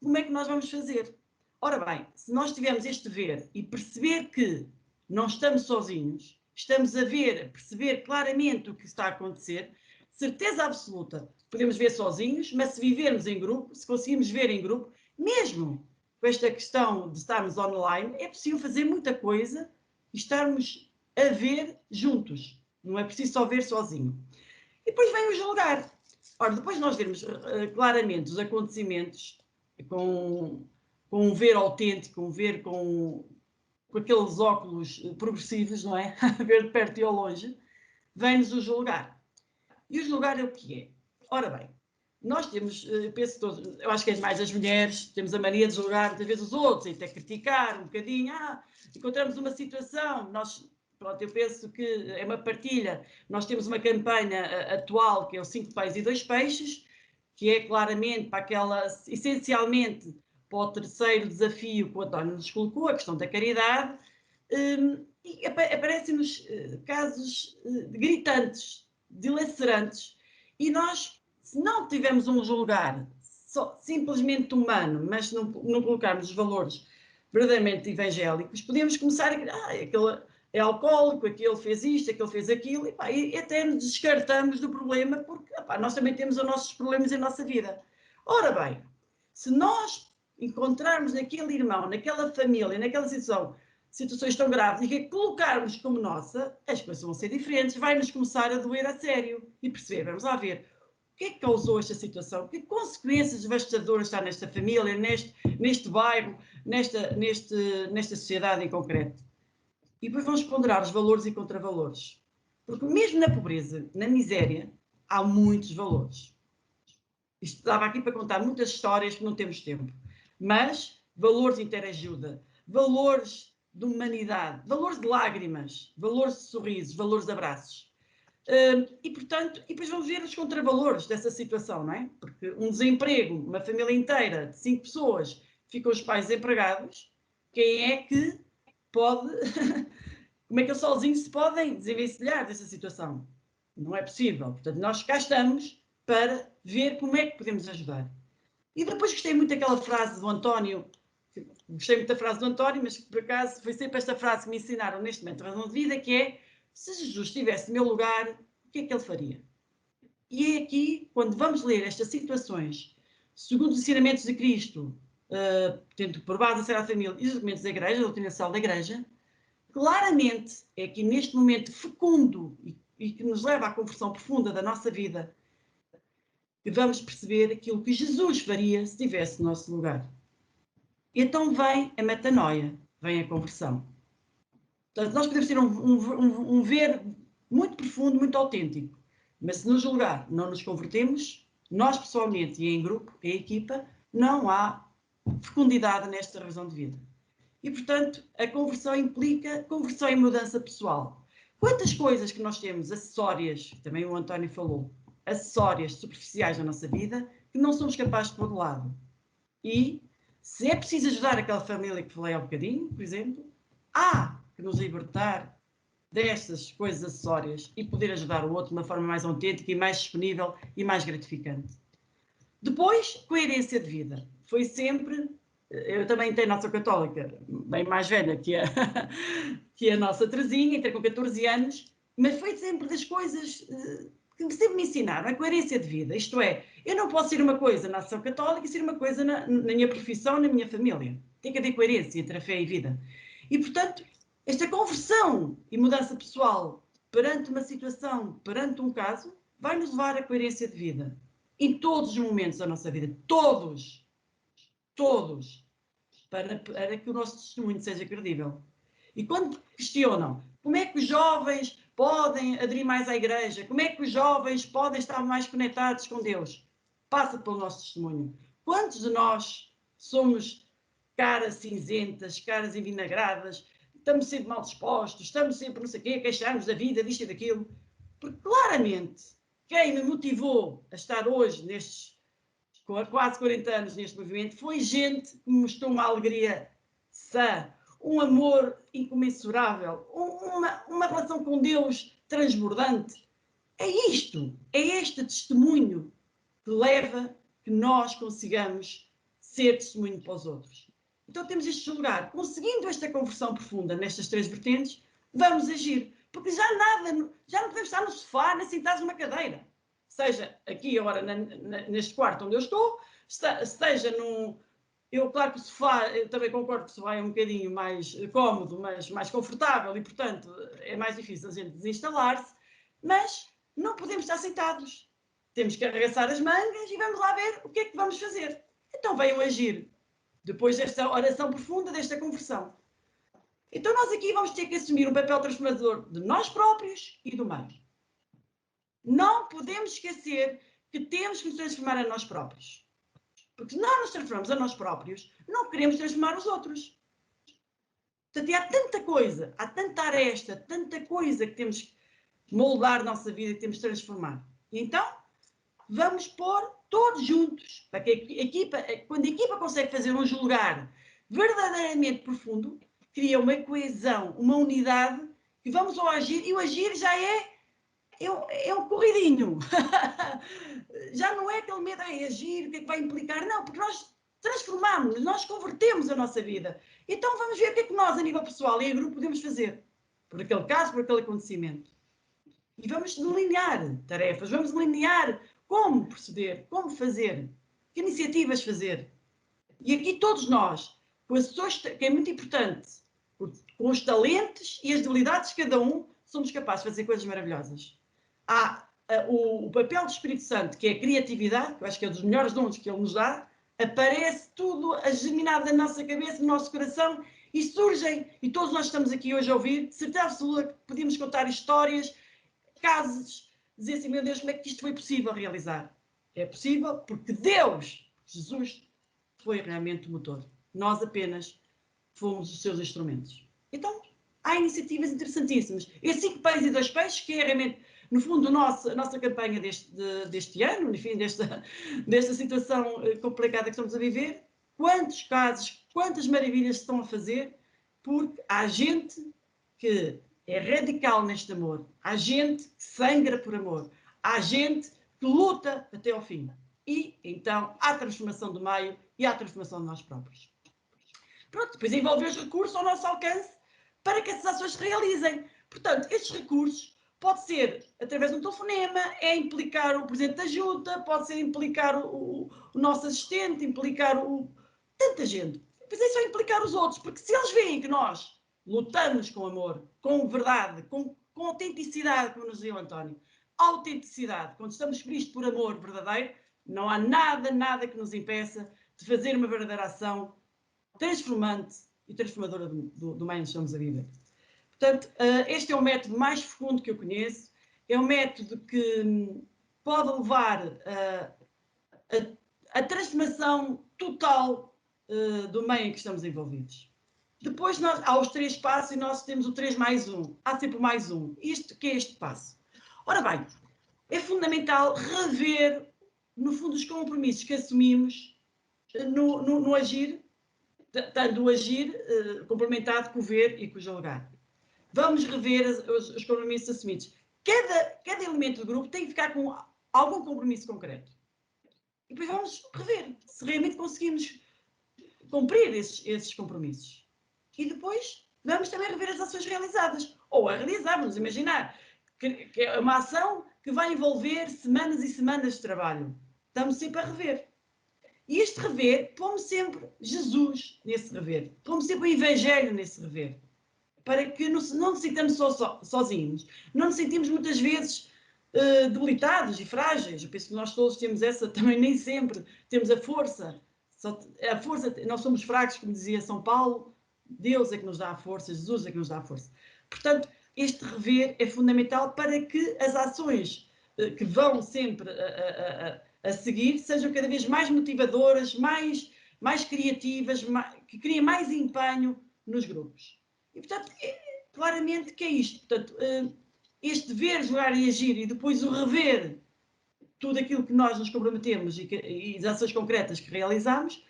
como é que nós vamos fazer? Ora bem, se nós tivermos este ver e perceber que não estamos sozinhos, estamos a ver, a perceber claramente o que está a acontecer, certeza absoluta, podemos ver sozinhos, mas se vivermos em grupo, se conseguirmos ver em grupo, mesmo com esta questão de estarmos online, é possível fazer muita coisa e estarmos a ver juntos. Não é preciso só ver sozinho. E depois vem o julgar. Ora, depois nós vermos claramente os acontecimentos com um ver autêntico, um ver com aqueles óculos progressivos, não é? Ver de perto e ao longe, vem-nos o julgar. E o julgar é o que é? Ora bem, nós temos, penso todos, eu acho que é mais as mulheres, temos a mania de julgar muitas vezes os outros, e até criticar um bocadinho, encontramos uma situação, pronto, eu penso que é uma partilha, nós temos uma campanha atual que é o 5 pães e 2 peixes, que é claramente para aquela, essencialmente, para o terceiro desafio que o António nos colocou, a questão da caridade, e aparecem-nos casos gritantes, dilacerantes, e nós, se não tivermos um julgar simplesmente humano, mas não colocarmos os valores verdadeiramente evangélicos, podemos começar a aquele é alcoólico, aquele fez isto, aquele fez aquilo, e até nos descartamos do problema, porque nós também temos os nossos problemas em nossa vida. Ora bem, se nós encontrarmos naquele irmão, naquela família, naquela situações tão graves, e que colocarmos como nossa, as coisas vão ser diferentes, vai-nos começar a doer a sério. E perceber, vamos lá ver, o que é que causou esta situação? Que consequências devastadoras está nesta família, neste bairro, nesta sociedade em concreto? E depois vamos ponderar os valores e contravalores. Porque mesmo na pobreza, na miséria, há muitos valores. Isto estava aqui para contar muitas histórias que não temos tempo. Mas valores de interajuda, valores de humanidade, valores de lágrimas, valores de sorrisos, valores de abraços. E, portanto, depois vamos ver os contravalores dessa situação, não é? Porque um desemprego, uma família inteira de 5 pessoas, ficam os pais desempregados, quem é que pode... Como é que eles sozinhos se podem desenvencilhar dessa situação? Não é possível. Portanto, nós cá estamos para ver como é que podemos ajudar. E depois gostei muito daquela frase do António, gostei muito da frase do António, mas por acaso foi sempre esta frase que me ensinaram neste momento de razão de vida, que é: se Jesus estivesse no meu lugar, o que é que ele faria? E é aqui, quando vamos ler estas situações, segundo os ensinamentos de Cristo, tendo provado a Sagrada Família e os documentos da Igreja, a doutrina social da Igreja, claramente é que neste momento fecundo e que nos leva à conversão profunda da nossa vida, que vamos perceber aquilo que Jesus faria se estivesse no nosso lugar. Então vem a metanoia, vem a conversão. Portanto, nós podemos ter um ver muito profundo, muito autêntico, mas se nos julgar não nos convertemos, nós pessoalmente e em grupo, em equipa, não há fecundidade nesta razão de vida. E, portanto, a conversão implica conversão e mudança pessoal. Quantas coisas que nós temos, acessórias, que também o António falou, acessórias superficiais na nossa vida, que não somos capazes de pôr de lado. E, se é preciso ajudar aquela família que falei há um bocadinho, por exemplo, há que nos libertar destas coisas acessórias e poder ajudar o outro de uma forma mais autêntica e mais disponível e mais gratificante. Depois, coerência de vida. Foi sempre... Eu também tenho a nossa católica, bem mais velha que a nossa Teresinha, entrei com 14 anos, mas foi sempre das coisas que sempre me ensinaram, a coerência de vida. Isto é, eu não posso ser uma coisa na ação católica e ser uma coisa na minha profissão, na minha família. Tem que haver coerência entre a fé e a vida. E, portanto, esta conversão e mudança pessoal perante uma situação, perante um caso, vai nos levar à coerência de vida. Em todos os momentos da nossa vida. Todos. Para que o nosso testemunho seja credível. E quando questionam como é que os jovens podem aderir mais à igreja, como é que os jovens podem estar mais conectados com Deus, passa pelo nosso testemunho. Quantos de nós somos caras cinzentas, caras envinagradas, estamos sempre mal dispostos, estamos sempre não sei o quê, a queixar-nos da vida, disto e daquilo? Porque claramente quem me motivou a estar hoje nestes quase 40 anos neste movimento, foi gente que me mostrou uma alegria sã, um amor incomensurável, uma relação com Deus transbordante. É isto, é este testemunho que leva que nós consigamos ser testemunho para os outros. Então temos este lugar. Conseguindo esta conversão profunda nestas três vertentes, vamos agir. Porque já não podemos estar no sofá nem sentados numa cadeira. Seja aqui agora neste quarto onde eu estou, esteja num... Claro que o sofá, eu também concordo que o sofá é um bocadinho mais cómodo, mas mais confortável e, portanto, é mais difícil a gente desinstalar-se, mas não podemos estar sentados. Temos que arregaçar as mangas e vamos lá ver o que é que vamos fazer. Então venham agir, depois desta oração profunda, desta conversão. Então nós aqui vamos ter que assumir um papel transformador de nós próprios e do meio. Não podemos esquecer que temos que nos transformar a nós próprios. Porque se nós nos transformamos a nós próprios, não queremos transformar os outros. Portanto, há tanta coisa, há tanta aresta, tanta coisa que temos que moldar a nossa vida, que temos que transformar. E então, vamos pôr todos juntos, para que quando a equipa consegue fazer um julgar verdadeiramente profundo, cria uma coesão, uma unidade, e vamos ao agir, e o agir já é um corridinho. Já não é aquele medo a agir, o que é que vai implicar, não, porque nós transformamos, nós convertemos a nossa vida. Então vamos ver o que é que nós, a nível pessoal e em grupo, podemos fazer por aquele caso, por aquele acontecimento. E vamos delinear tarefas, vamos delinear como proceder, como fazer, que iniciativas fazer. E aqui todos nós, com as pessoas, que é muito importante, com os talentos e as debilidades de cada um, somos capazes de fazer coisas maravilhosas. Há o papel do Espírito Santo, que é a criatividade, que eu acho que é um dos melhores dons que ele nos dá, aparece tudo a germinar da nossa cabeça, do nosso coração, e surgem, e todos nós estamos aqui hoje a ouvir, de certeza absoluta que podíamos contar histórias, casos, dizer assim, meu Deus, como é que isto foi possível realizar? É possível porque Deus, Jesus, foi realmente o motor. Nós apenas fomos os seus instrumentos. Então, há iniciativas interessantíssimas. Esses 5 pães e 2 peixes, que é realmente, no fundo, a nossa campanha deste ano, enfim, desta situação complicada que estamos a viver. Quantos casos, quantas maravilhas se estão a fazer, porque há gente que é radical neste amor, há gente que sangra por amor, há gente que luta até ao fim. E, então, há a transformação do meio e há a transformação de nós próprios. Pronto, depois envolver os recursos ao nosso alcance para que essas ações se realizem. Portanto, estes recursos pode ser através de um telefonema, é implicar o Presidente da Junta, pode ser implicar o nosso assistente, implicar tanta gente. Depois é só implicar os outros, porque se eles veem que nós lutamos com amor, com verdade, com autenticidade, como nos dizia o António, autenticidade, quando estamos por isto por amor verdadeiro, não há nada que nos impeça de fazer uma verdadeira ação transformante e transformadora do meio onde estamos a viver. Portanto, este é o método mais profundo que eu conheço, é um método que pode levar a transformação total do meio em que estamos envolvidos. Depois há os 3 passos e nós temos o 3+1. Há sempre o mais um. Isto que é este passo. Ora bem, é fundamental rever, no fundo, os compromissos que assumimos no agir, tanto o agir complementado com o ver e com o julgar. Vamos rever os compromissos assumidos. Cada elemento do grupo tem que ficar com algum compromisso concreto. E depois vamos rever se realmente conseguimos cumprir esses compromissos. E depois vamos também rever as ações realizadas. Ou a realizar, vamos imaginar que é uma ação que vai envolver semanas e semanas de trabalho. Estamos sempre a rever. E este rever, pomos sempre Jesus nesse rever. Pomos sempre o Evangelho nesse rever. Para que não nos sintamos sozinhos. Não nos sentimos muitas vezes debilitados e frágeis. Eu penso que nós todos temos essa, também nem sempre temos a força. Nós somos fracos, como dizia São Paulo, Deus é que nos dá a força, Jesus é que nos dá a força. Portanto, este rever é fundamental para que as ações que vão sempre a seguir sejam cada vez mais motivadoras, mais criativas, que criem mais empenho nos grupos. E, portanto, claramente que é isto. Portanto, este ver, jogar e agir e depois o rever tudo aquilo que nós nos comprometemos e as ações concretas que realizamos,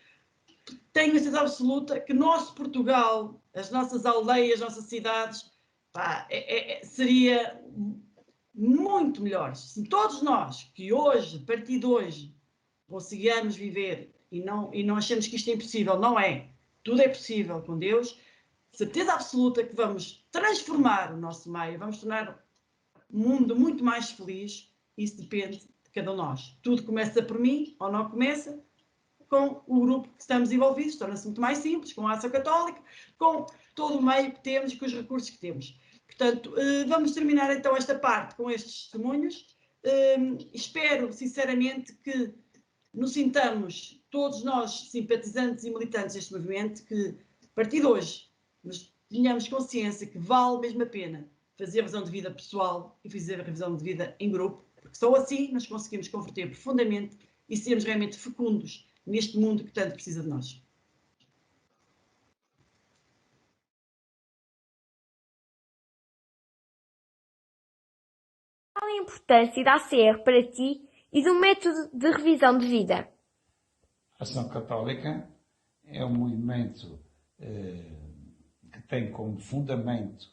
tenho a certeza absoluta que nosso Portugal, as nossas aldeias, as nossas cidades, seria muito melhor se todos nós que hoje, a partir de hoje, conseguirmos viver e não achamos que isto é impossível. Não é. Tudo é possível com Deus. Certeza absoluta que vamos transformar o nosso meio, vamos tornar o mundo muito mais feliz. Isso depende de cada um de nós. Tudo começa por mim ou não começa, com o grupo que estamos envolvidos, torna-se muito mais simples, com a Ação Católica, com todo o meio que temos e com os recursos que temos. Portanto, vamos terminar então esta parte com estes testemunhos. Espero, sinceramente, que nos sintamos, todos nós, simpatizantes e militantes deste movimento, que, a partir de hoje, nos tenhamos consciência que vale mesmo a pena fazer a revisão de vida pessoal e fazer a revisão de vida em grupo, porque só assim nós conseguimos converter profundamente e sermos realmente fecundos neste mundo que tanto precisa de nós. Qual a importância da ACR para ti e do método de revisão de vida? A Ação Católica é um movimento que tem como fundamento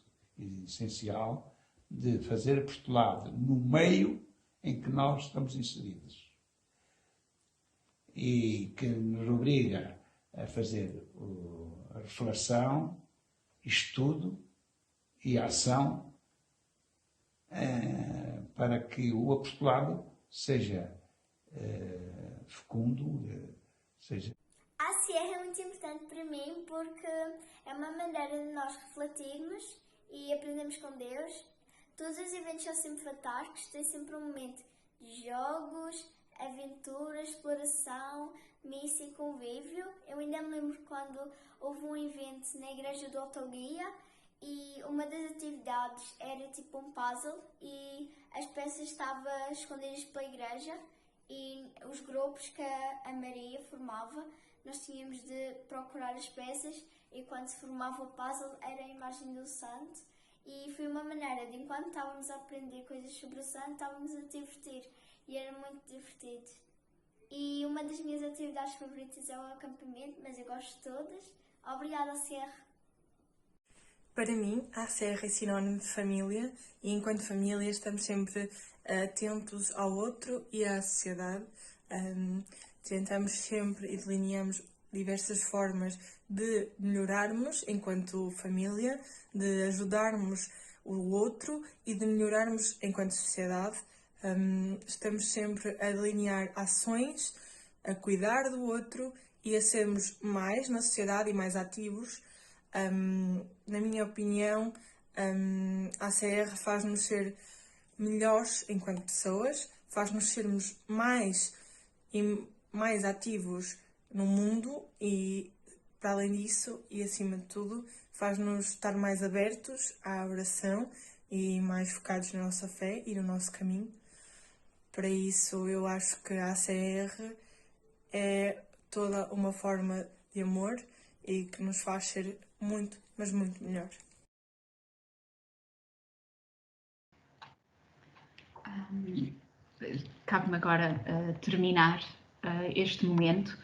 essencial de fazer apostolado no meio em que nós estamos inseridos e que nos obriga a fazer a reflexão, estudo e ação para que o apostolado seja fecundo, seja... A ACR é muito importante para mim porque é uma maneira de nós refletirmos e aprendermos com Deus. Todos os eventos são sempre fantásticos, tem sempre um momento de jogos, aventura, exploração, missa e convívio. Eu ainda me lembro quando houve um evento na igreja do Autoguia e uma das atividades era tipo um puzzle e as peças estavam escondidas pela igreja e os grupos que a Maria formava, nós tínhamos de procurar as peças e quando se formava o puzzle era a imagem do santo e foi uma maneira de, enquanto estávamos a aprender coisas sobre o santo, estávamos a divertir e era muito divertido. E uma das minhas atividades favoritas é o acampamento, mas eu gosto de todas. Obrigada, ACR. Para mim, a ACR é sinónimo de família e enquanto família estamos sempre atentos ao outro e à sociedade. Tentamos sempre e delineamos diversas formas de melhorarmos enquanto família, de ajudarmos o outro e de melhorarmos enquanto sociedade. Estamos sempre a delinear ações, a cuidar do outro e a sermos mais na sociedade e mais ativos. Na minha opinião, a ACR faz-nos ser melhores enquanto pessoas, faz-nos sermos mais ativos no mundo e, para além disso, e acima de tudo, faz-nos estar mais abertos à oração e mais focados na nossa fé e no nosso caminho. Para isso, eu acho que a ACR é toda uma forma de amor e que nos faz ser muito, mas muito melhor. Cabe-me agora terminar este momento,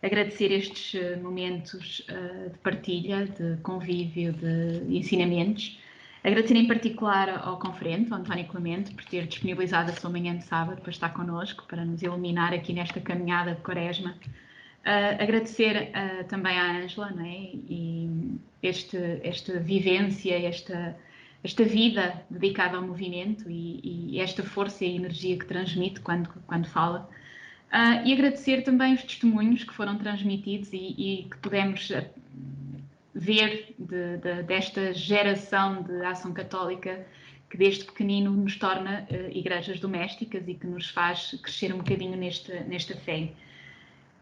agradecer estes momentos de partilha, de convívio, de ensinamentos. Agradecer em particular ao conferente, ao António Clemente, por ter disponibilizado a sua manhã de sábado para estar connosco, para nos iluminar aqui nesta caminhada de Quaresma. Agradecer também à Ângela, não é? E esta vivência, esta vida dedicada ao movimento e esta força e energia que transmite quando fala. E agradecer também os testemunhos que foram transmitidos e que pudemos ver desta geração de ação católica que desde pequenino nos torna igrejas domésticas e que nos faz crescer um bocadinho nesta fé.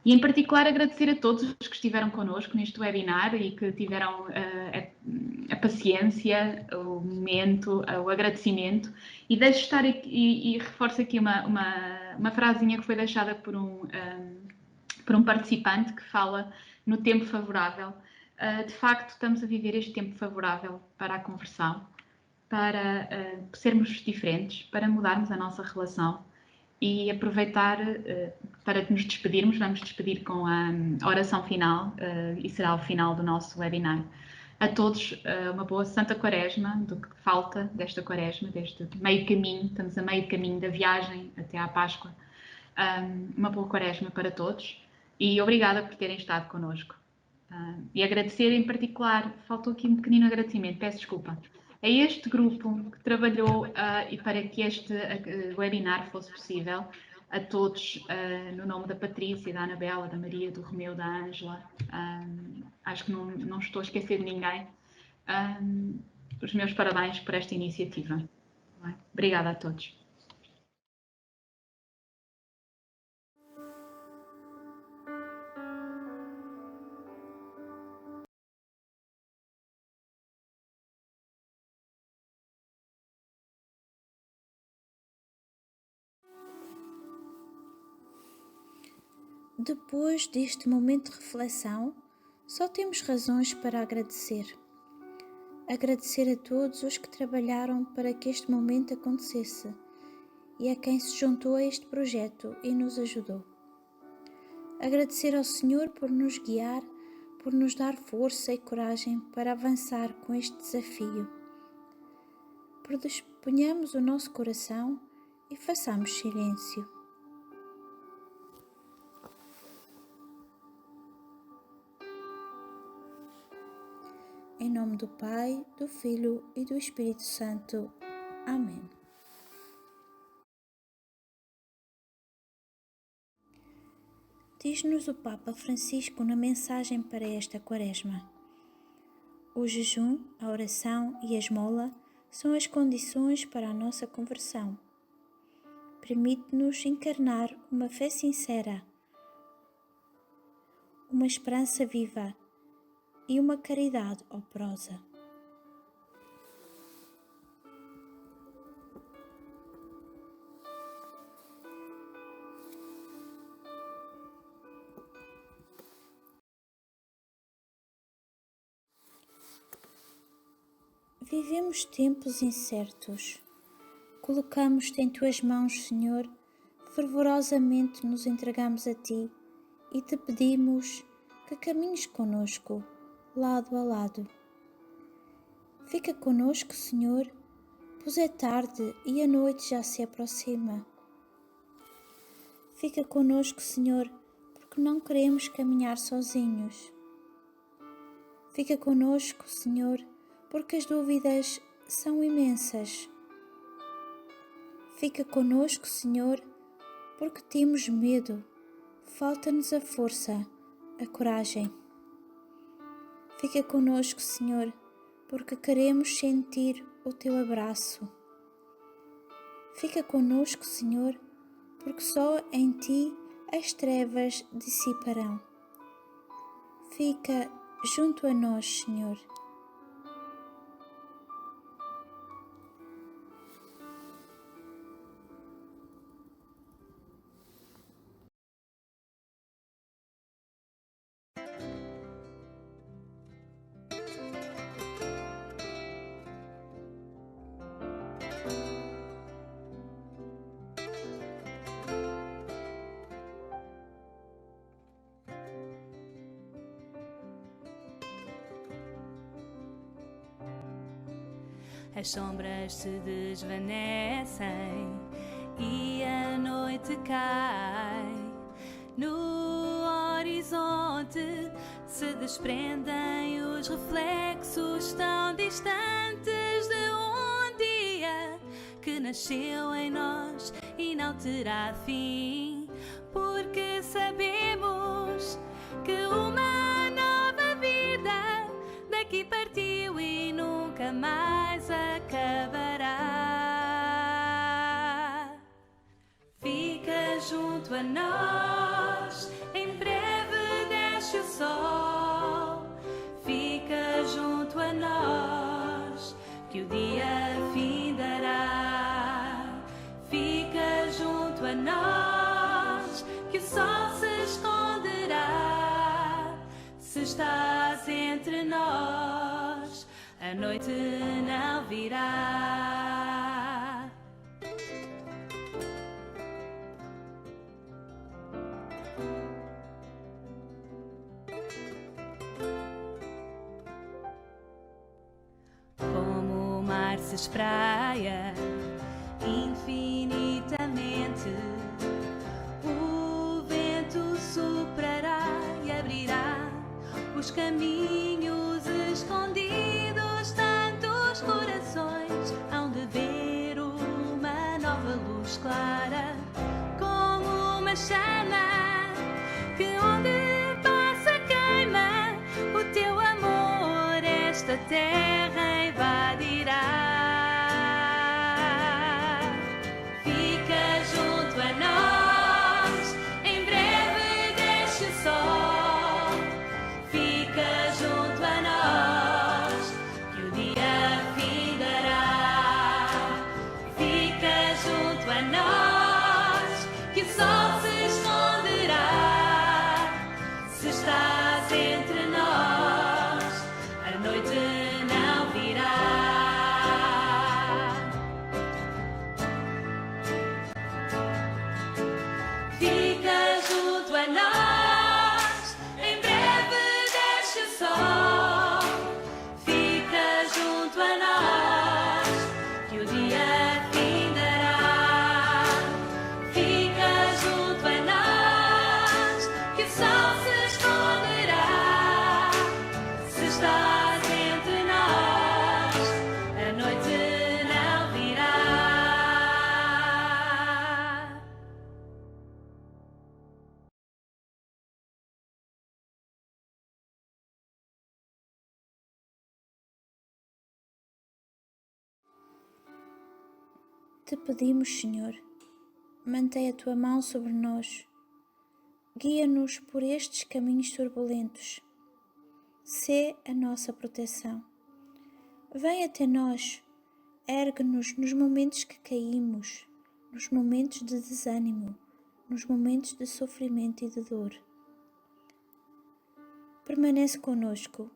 E em particular agradecer a todos os que estiveram connosco neste webinar e que tiveram a paciência, o momento, o agradecimento. E deixo estar aqui, e reforço aqui uma frasinha que foi deixada por um participante que fala no tempo favorável. De facto, estamos a viver este tempo favorável para a conversão, para sermos diferentes, para mudarmos a nossa relação. E aproveitar para nos despedirmos, vamos despedir com a oração final e será o final do nosso webinar. A todos uma boa Santa Quaresma, do que falta desta Quaresma, deste meio caminho, estamos a meio caminho da viagem até à Páscoa. Uma boa Quaresma para todos e obrigada por terem estado connosco. E agradecer em particular, faltou aqui um pequenino agradecimento, peço desculpa, a este grupo que trabalhou e para que este webinar fosse possível, a todos, no nome da Patrícia, da Anabela, da Maria, do Romeu, da Ângela, acho que não estou a esquecer de ninguém, os meus parabéns por esta iniciativa. Obrigada a todos. Depois deste momento de reflexão, só temos razões para agradecer. Agradecer a todos os que trabalharam para que este momento acontecesse e a quem se juntou a este projeto e nos ajudou. Agradecer ao Senhor por nos guiar, por nos dar força e coragem para avançar com este desafio. Predisponhamos o nosso coração e façamos silêncio. Em nome do Pai, do Filho e do Espírito Santo. Amém. Diz-nos o Papa Francisco na mensagem para esta Quaresma: o jejum, a oração e a esmola são as condições para a nossa conversão. Permite-nos encarnar uma fé sincera, uma esperança viva e uma caridade operosa. Vivemos tempos incertos. Colocamos-te em tuas mãos, Senhor, fervorosamente nos entregamos a ti e te pedimos que caminhes conosco, lado a lado. Fica conosco, Senhor, pois é tarde e a noite já se aproxima. Fica conosco, Senhor, porque porque não queremos caminhar sozinhos. Fica conosco, Senhor, porque as dúvidas são imensas. Fica conosco, Senhor, porque temos medo. Falta-nos a força, a coragem. Fica conosco, Senhor, porque queremos sentir o Teu abraço. Fica conosco, Senhor, porque só em Ti as trevas dissiparão. Fica junto a nós, Senhor. As sombras se desvanecem e a noite cai. No horizonte se desprendem os reflexos tão distantes de um dia que nasceu em nós e não terá fim, porque sabemos que uma nova vida daqui partiu e nunca mais acabará. Fica junto a nós, em breve desce o sol. Fica junto a nós, que o dia findará. Fica junto a nós, que o sol se esconderá. Se estás entre nós, a noite não virá. Como o mar se espraia infinitamente, o vento soprará e abrirá os caminhos escondidos. Tantos corações hão de ver uma nova luz clara, como uma chama que onde passa queima. O teu amor esta terra invadirá. Fica junto a nós, em breve desce o sol. Fica junto a nós, que o dia findará. Fica junto a nós, que o sol se esconderá. Se estás entre nós, a noite não virá. Fica junto a nós, em breve desce o sol. Fica junto a nós, que o dia findará. Fica junto a nós, que o sol se esconderá. Se estás entre nós, a noite não virá. Te pedimos, Senhor, mantém a Tua mão sobre nós. Guia-nos por estes caminhos turbulentos. Sê a nossa proteção. Vem até nós, ergue-nos nos momentos que caímos, nos momentos de desânimo, nos momentos de sofrimento e de dor. Permanece conosco,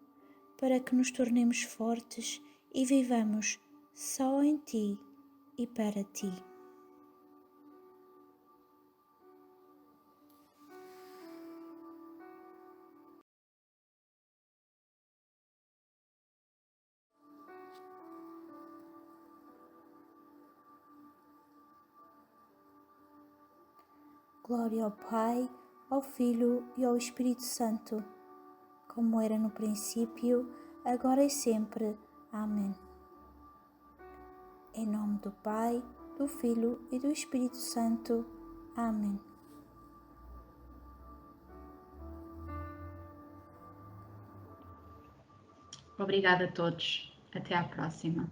para que nos tornemos fortes e vivamos só em Ti e para Ti. Glória ao Pai, ao Filho e ao Espírito Santo, como era no princípio, agora e sempre. Amém. Em nome do Pai, do Filho e do Espírito Santo. Amém. Obrigada a todos. Até à próxima.